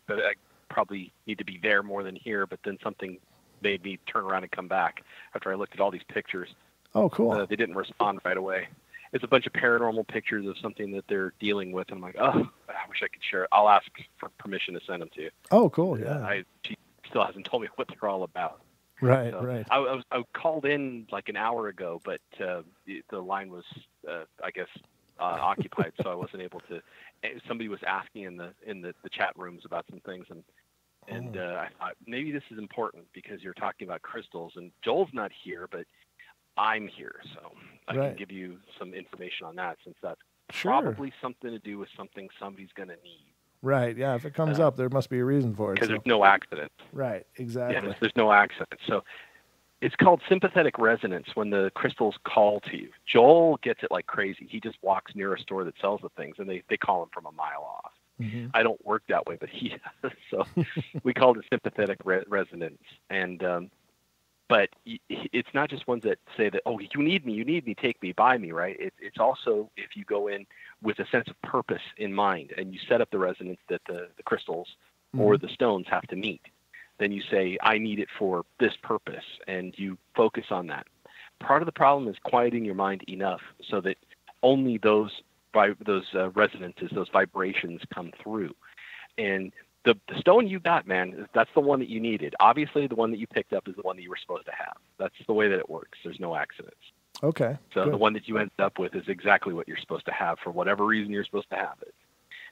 probably need to be there more than here, but then something made me turn around and come back after I looked at all these pictures.
Oh, cool.
They didn't respond right away. It's a bunch of paranormal pictures of something that they're dealing with, and I'm like, oh, I wish I could share it. I'll ask for permission to send them to you.
Oh, cool, yeah.
She still hasn't told me what they're all about.
Right,
so
right.
I called in like an hour ago, but the line was, I guess, occupied, so I wasn't able to. Somebody was asking in the chat rooms about some things, and I thought maybe this is important because you're talking about crystals, and Joel's not here, but I'm here, so I can give you some information on that, since that's probably something to do with something somebody's going to need.
Right, yeah. If it comes up, there must be a reason for it.
Because there's no accident.
Right, exactly.
Yeah, there's no accident. So it's called sympathetic resonance when the crystals call to you. Joel gets it like crazy. He just walks near a store that sells the things, and they call him from a mile off. Mm-hmm. I don't work that way, but he does. So we call it sympathetic resonance. And but it's not just ones that say that, oh, you need me, take me, buy me, right? It's also if you go in with a sense of purpose in mind and you set up the resonance that the crystals or the stones have to meet. Then you say, I need it for this purpose, and you focus on that. Part of the problem is quieting your mind enough so that only those resonances, those vibrations come through. And the stone you got, man, that's the one that you needed. Obviously, the one that you picked up is the one that you were supposed to have. That's the way that it works. There's no accidents.
Okay.
So
good.
the one that you ended up with is exactly what you're supposed to have for whatever reason you're supposed to have it.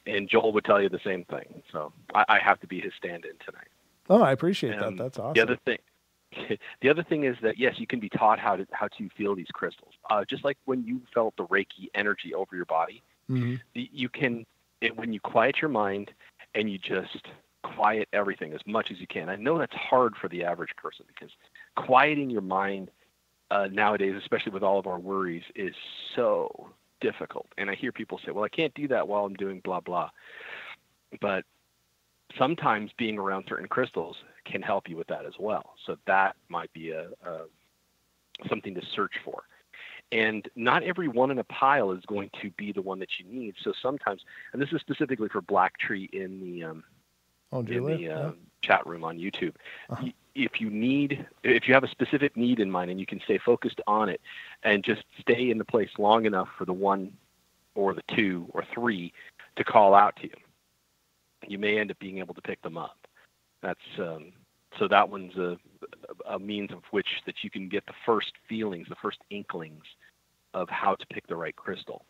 And Joel would tell you the same thing. So I have to be his stand-in tonight.
Oh, I appreciate that. That's awesome.
The other thing is that, yes, you can be taught how to feel these crystals. Just like when you felt the Reiki energy over your body, you can, when you quiet your mind and you just quiet everything as much as you can. I know that's hard for the average person because quieting your mind nowadays, especially with all of our worries, is so difficult. And I hear people say, well, I can't do that while I'm doing blah, blah. But sometimes being around certain crystals can help you with that as well. So that might be something to search for. And not every one in a pile is going to be the one that you need. So sometimes, and this is specifically for Black Tree in the chat room on YouTube. If you have a specific need in mind and you can stay focused on it and just stay in the place long enough for the one or the two or three to call out to you, you may end up being able to pick them up. That's so that one's a means of which that you can get the first feelings, the first inklings of how to pick the right crystal.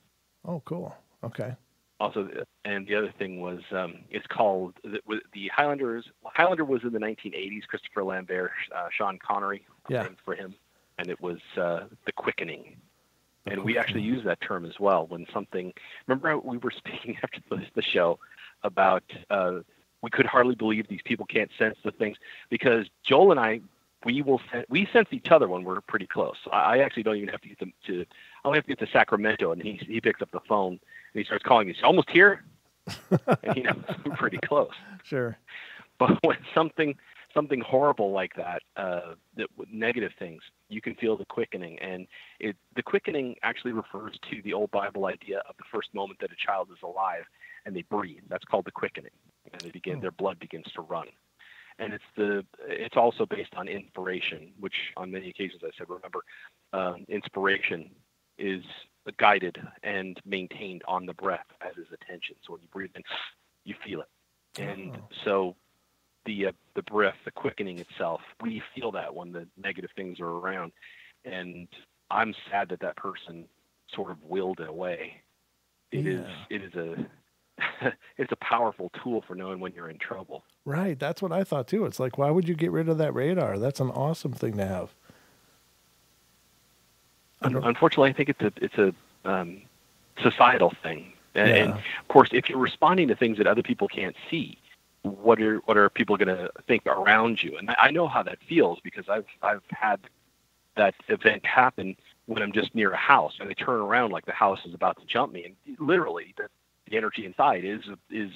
Oh, cool. Okay.
Also, and the other thing was, it's called the Highlander was in the 1980s. Christopher Lambert, Sean Connery, named for him, and it was the quickening. And we actually use that term as well when something. Remember, we were speaking after the show about we could hardly believe these people can't sense the things, because Joel and I, we sense each other when we're pretty close. I actually don't even have to get them to. I only have to get to Sacramento, and he picks up the phone and he starts calling me. He's almost here, and we're pretty close.
Sure.
But when something horrible like that, negative things, you can feel the quickening, and the quickening actually refers to the old Bible idea of the first moment that a child is alive and they breathe. That's called the quickening, and their blood begins to run. And it's also based on inspiration, which on many occasions I said, remember, inspiration is guided and maintained on the breath, as is attention. So when you breathe in, you feel it. And so the breath, the quickening itself, we feel that when the negative things are around. And I'm sad that person sort of willed it away. It's a powerful tool for knowing when you're in trouble.
Right. That's what I thought too. It's like, why would you get rid of that radar? That's an awesome thing to have.
Unfortunately, I think it's a societal thing. And of course, if you're responding to things that other people can't see, what are people going to think around you? And I know how that feels, because I've had that event happen when I'm just near a house and I turn around like the house is about to jump me, and literally the energy inside is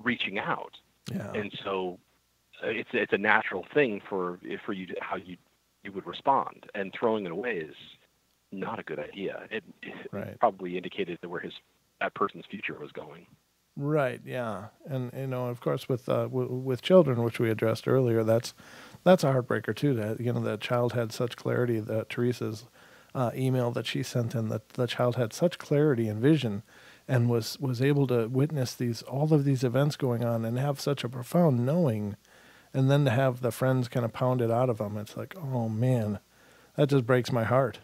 reaching out.
Yeah.
And so it's a natural thing for you to, how you would respond, and throwing it away is not a good idea. It probably indicated where that person's future was going.
Right. Yeah. And of course, with children, which we addressed earlier, that's a heartbreaker too. That that child had such clarity. That Teresa's email that she sent in, that the child had such clarity and vision, and was able to witness all of these events going on and have such a profound knowing, and then to have the friends kind of pound it out of them. It's like, oh man, that just breaks my heart.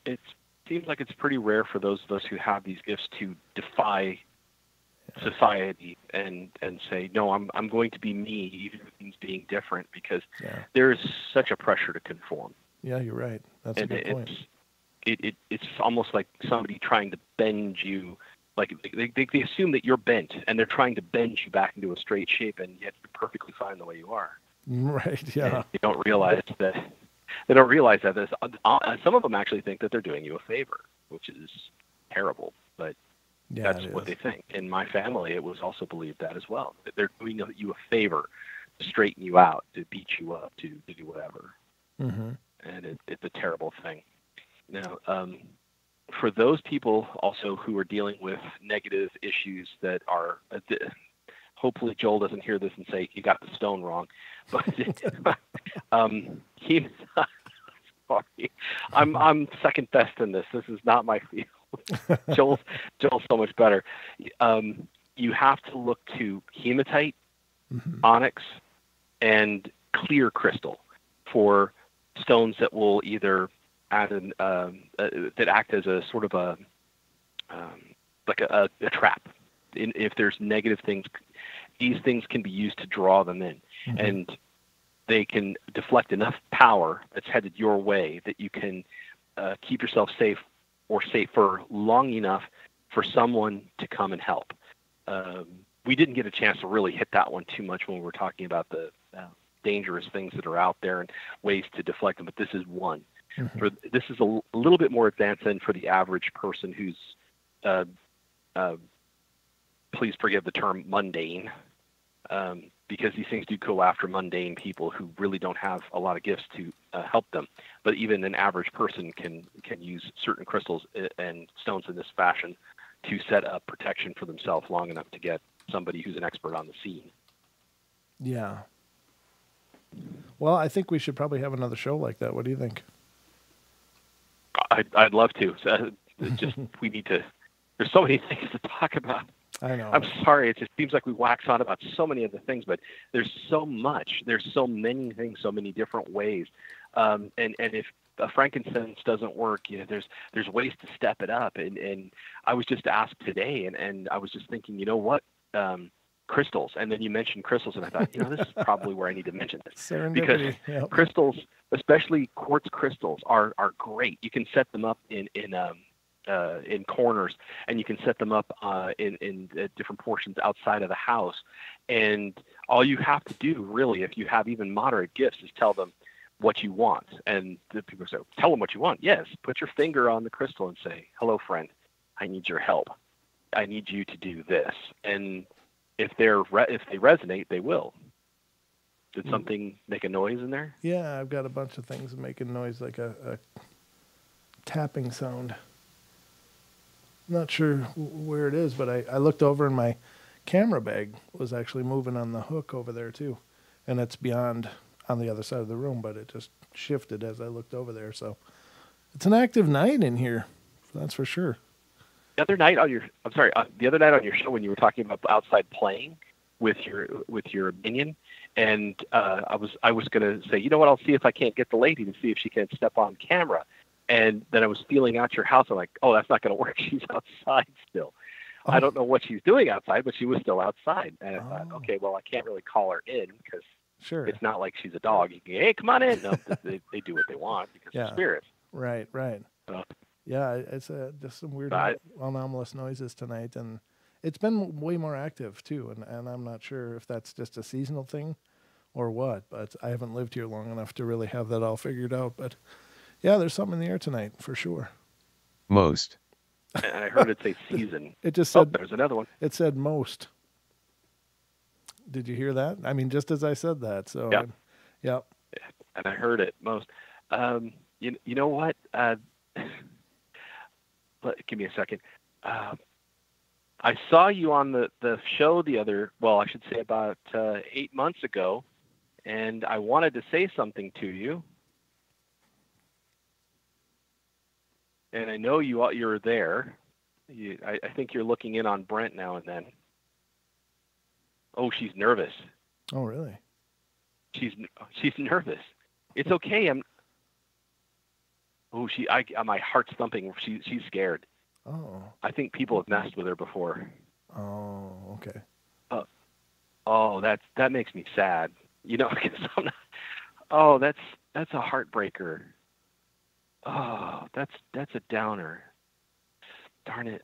It seems like it's pretty rare for those of us who have these gifts to defy society and say, no, I'm going to be me, even if things being different, because there is such a pressure to conform.
Yeah, you're right. That's a good point.
It's almost like somebody trying to bend you. Like they assume that you're bent, and they're trying to bend you back into a straight shape, and yet you're perfectly fine the way you are.
Right. Yeah.
And they don't realize that. They don't realize that. Some of them actually think that they're doing you a favor, which is terrible. But that's what they think. In my family, it was also believed that as well. That they're doing you a favor to straighten you out, to beat you up, to do whatever.
Mm-hmm.
And it's a terrible thing. Now, for those people also who are dealing with negative issues that are, hopefully Joel doesn't hear this and say, you got the stone wrong. But sorry. I'm second best in this. This is not my field. Joel's so much better. You have to look to hematite, onyx, and clear crystal for stones that will either add that act as a sort of a trap. If there's negative things, these things can be used to draw them in, and they can deflect enough power that's headed your way that you can keep yourself safe or safer long enough for someone to come and help. We didn't get a chance to really hit that one too much when we were talking about the dangerous things that are out there and ways to deflect them, but this is one. This is a little bit more advanced than for the average person who's, please forgive the term, mundane, because these things do go after mundane people who really don't have a lot of gifts to help them. But even an average person can use certain crystals and stones in this fashion to set up protection for themselves long enough to get somebody who's an expert on the scene.
Yeah. Well, I think we should probably have another show like that. What do you think?
I'd love to. Just we need to. There's so many things to talk about.
I know.
I'm sorry. It just seems like we wax on about so many other things, but there's so much. There's so many things, so many different ways. And if a frankincense doesn't work, there's ways to step it up. And I was just asked today, and I was just thinking, you know what? Crystals. And then you mentioned crystals, and I thought, this is probably where I need to mention this. Because crystals, especially quartz crystals, are great. You can set them up in corners, and you can set them up in different portions outside of the house. And all you have to do, really, if you have even moderate gifts, is tell them what you want. And the people say, tell them what you want. Yes, put your finger on the crystal and say, hello, friend, I need your help. I need you to do this. And if they resonate, they will. Did something make a noise in there?
Yeah, I've got a bunch of things making noise, like a tapping sound. Not sure where it is, but I looked over and my camera bag was actually moving on the hook over there too. And it's beyond on the other side of the room, but it just shifted as I looked over there. So it's an active night in here. That's for sure.
The other night on your show, when you were talking about outside playing with your minion, and I was going to say, you know what, I'll see if I can't get the lady to see if she can step on camera. And then I was feeling out your house. I'm like, oh, that's not going to work. She's outside still. Oh. I don't know what she's doing outside, but she was still outside. And I thought, okay, well, I can't really call her in because it's not like she's a dog. You can, hey, come on in. No, they do what they want because they're spirits.
Right. Yeah, it's just some weird anomalous noises tonight. And it's been way more active, too. And I'm not sure if that's just a seasonal thing or what. But I haven't lived here long enough to really have that all figured out. But yeah, there's something in the air tonight, for sure.
Most. And I heard it say season.
It just said...
there's another one.
It said most. Did you hear that? I mean, just as I said that. So,
yeah. And I heard it most. You know what? Give me a second. I saw you on the show about 8 months ago, and I wanted to say something to you. And I know you're there. I think you're looking in on Brent now and then. Oh, she's nervous.
Oh, really?
She's nervous. It's okay. My heart's thumping. She's scared.
Oh.
I think people have messed with her before.
Oh, okay.
That makes me sad. Because I'm not. Oh, that's a heartbreaker. Oh, that's a downer. Darn it.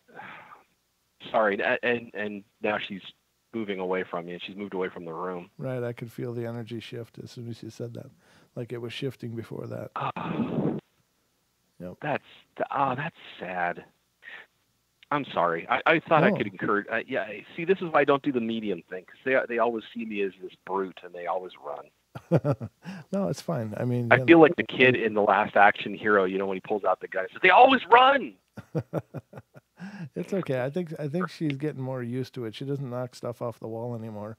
Sorry. And now she's moving away from you. She's moved away from the room.
Right. I could feel the energy shift as soon as you said that. Like it was shifting before that. Yep.
That's sad. I'm sorry. I thought I could encourage. See, this is why I don't do the medium thing, because they always see me as this brute and they always run.
No, it's fine. I mean,
I feel like the kid in The Last Action Hero, when he pulls out the gun, says, they always run.
It's okay. I think she's getting more used to it. She doesn't knock stuff off the wall anymore.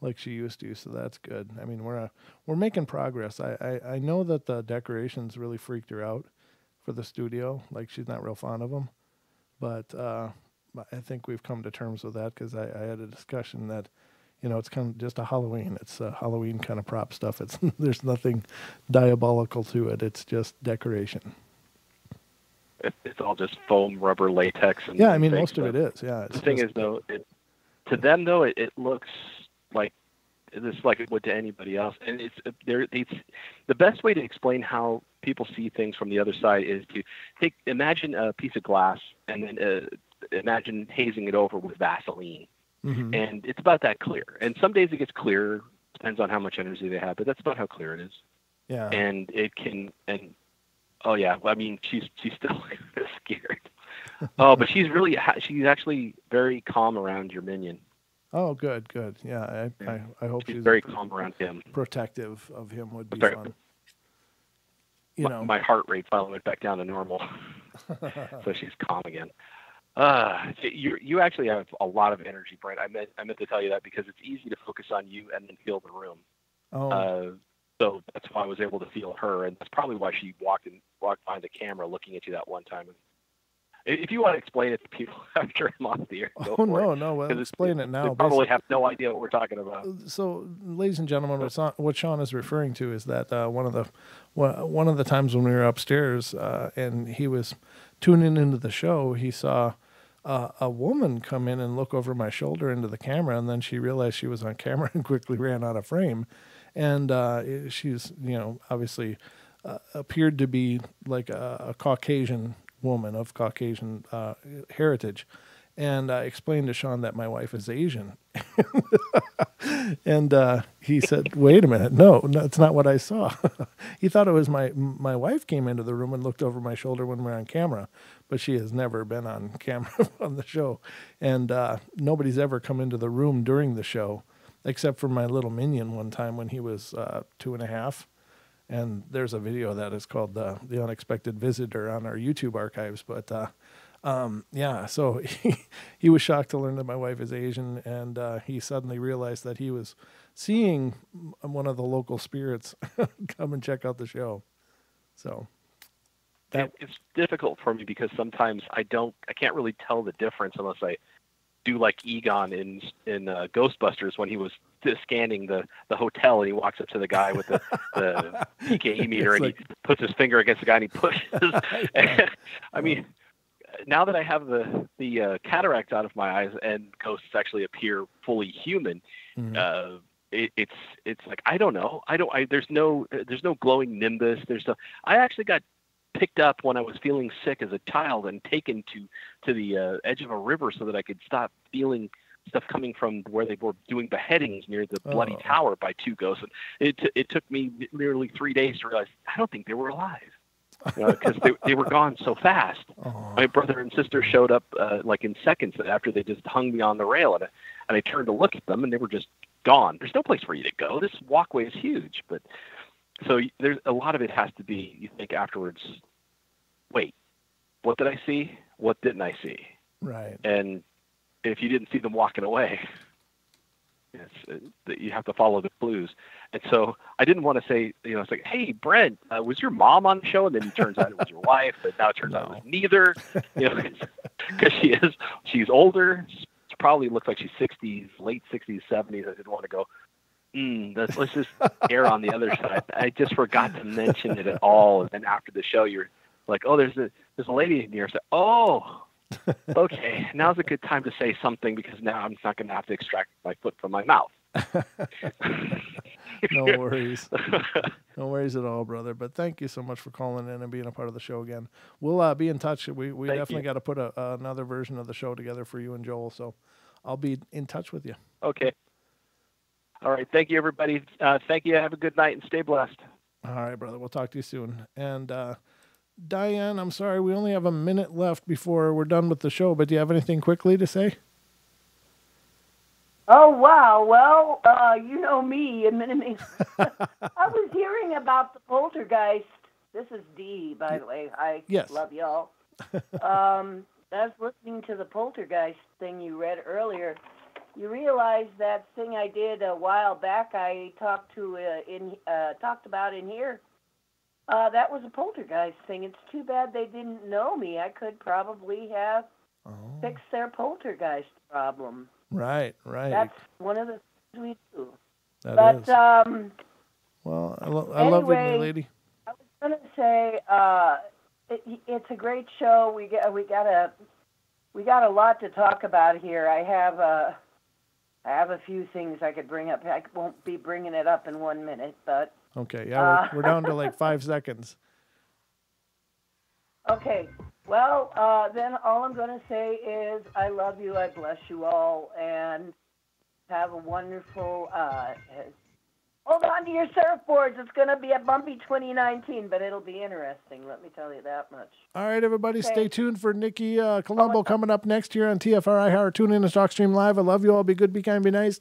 like she used to. So that's good. I mean, we're making progress. I know that the decorations really freaked her out for the studio. Like she's not real fond of them, but I think we've come to terms with that because I had a discussion that, it's kind of just a Halloween. It's a Halloween kind of prop stuff. There's nothing diabolical to it. It's just decoration.
It's all just foam, rubber, latex. And
yeah, I mean, most of it is. Yeah.
The thing is, though, to them, though, it looks like it's like it would to anybody else. And it's the best way to explain how people see things from the other side is to imagine a piece of glass and then imagine hazing it over with Vaseline. Mm-hmm. And it's about that clear. And some days it gets clearer, depends on how much energy they have, but that's about how clear it is.
Yeah.
And it can, oh yeah, I mean, she's still scared. Oh, but she's actually very calm around your minion.
Oh, good. Yeah, I hope she's
very calm around him.
Protective of him would be fun.
My heart rate finally went back down to normal, so she's calm again. You actually have a lot of energy, Brent. I meant to tell you that because it's easy to focus on you and then feel the room.
Oh.
So that's why I was able to feel her, and that's probably why she walked behind the camera looking at you that one time. If you want to explain it to people after I'm off the air, go for it.
No, well, explain it now.
They probably have no idea what we're talking about.
So, ladies and gentlemen, what Sean is referring to is that one of the times when we were upstairs and he was tuning into the show, he saw a woman come in and look over my shoulder into the camera, and then she realized she was on camera and quickly ran out of frame. And she's, obviously appeared to be like a Caucasian woman of Caucasian heritage. And I explained to Sean that my wife is Asian. And he said, wait a minute. No, that's not what I saw. He thought it was my wife came into the room and looked over my shoulder when we were on camera, but she has never been on camera on the show. And nobody's ever come into the room during the show, except for my little minion one time when he was 2.5. And there's a video that is called The Unexpected Visitor on our YouTube archives. But so he was shocked to learn that my wife is Asian, and he suddenly realized that he was seeing one of the local spirits come and check out the show. So
it's difficult for me because sometimes I can't really tell the difference unless I do like Egon in Ghostbusters when he was scanning the hotel and he walks up to the guy with the PKE meter and he puts his finger against the guy and he pushes. I mean, now that I have the cataracts out of my eyes and ghosts actually appear fully human, it's like I don't know. There's no glowing nimbus. I actually got picked up when I was feeling sick as a child and taken to the edge of a river so that I could stop feeling stuff coming from where they were doing beheadings near the Bloody Tower by two ghosts. And it took me nearly 3 days to realize I don't think they were alive because they were gone so fast. My brother and sister showed up like in seconds after they just hung me on the rail, and I turned to look at them and they were just gone. There's no place for you to go. This walkway is huge, but so there's a lot of it has to be, you think afterwards, wait, what did I see? What didn't I see?
Right.
And if you didn't see them walking away, you have to follow the clues. And so I didn't want to say, it's like, hey, Brent, was your mom on the show? And then it turns out it was your wife, but now it turns out it was neither, because she's older. She probably looks like she's 60s, late 60s, 70s. I didn't want to go, let's just err on the other side. I just forgot to mention it at all. And then after the show, you're like, oh, there's a lady in here. So, oh, okay, now's a good time to say something because now I'm not going to have to extract my foot from my mouth.
No worries. No worries at all, brother. But thank you so much for calling in and being a part of the show again. We'll be in touch. We definitely got to put another version of the show together for you and Joel. So I'll be in touch with you.
Okay. All right. Thank you, everybody. Thank you. Have a good night and stay blessed.
All right, brother. We'll talk to you soon. And Diane, I'm sorry, we only have a minute left before we're done with the show, but do you have anything quickly to say?
Oh, wow. Well, you know me. I was hearing about the poltergeist. This is Dee, by the way. I love y'all. I was listening to the poltergeist thing you read earlier. you realize that thing I did a while back, I talked about in here. That was a poltergeist thing. It's too bad they didn't know me. I could probably have fixed their poltergeist problem.
Right.
That's one of the things we do.
That is. Well, I
anyway,
love you, lady.
I was going to say it's a great show. We got a lot to talk about here. I have a few things I could bring up. I won't be bringing it up in 1 minute, but
okay. Yeah, we're down to like 5 seconds.
Okay. Well, then all I'm going to say is I love you. I bless you all, and have a wonderful. Hold on to your surfboards. It's going to be a bumpy 2019, but it'll be interesting. Let me tell you that much.
All right, everybody, Stay tuned for Nikki Colombo coming up next year on TFRI Howard. Tune in to TalkStream Live. I love you all. Be good, be kind, be nice.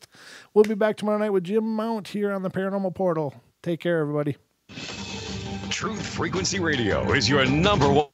We'll be back tomorrow night with Jim Mount here on the Paranormal Portal. Take care, everybody.
Truth Frequency Radio is your number one.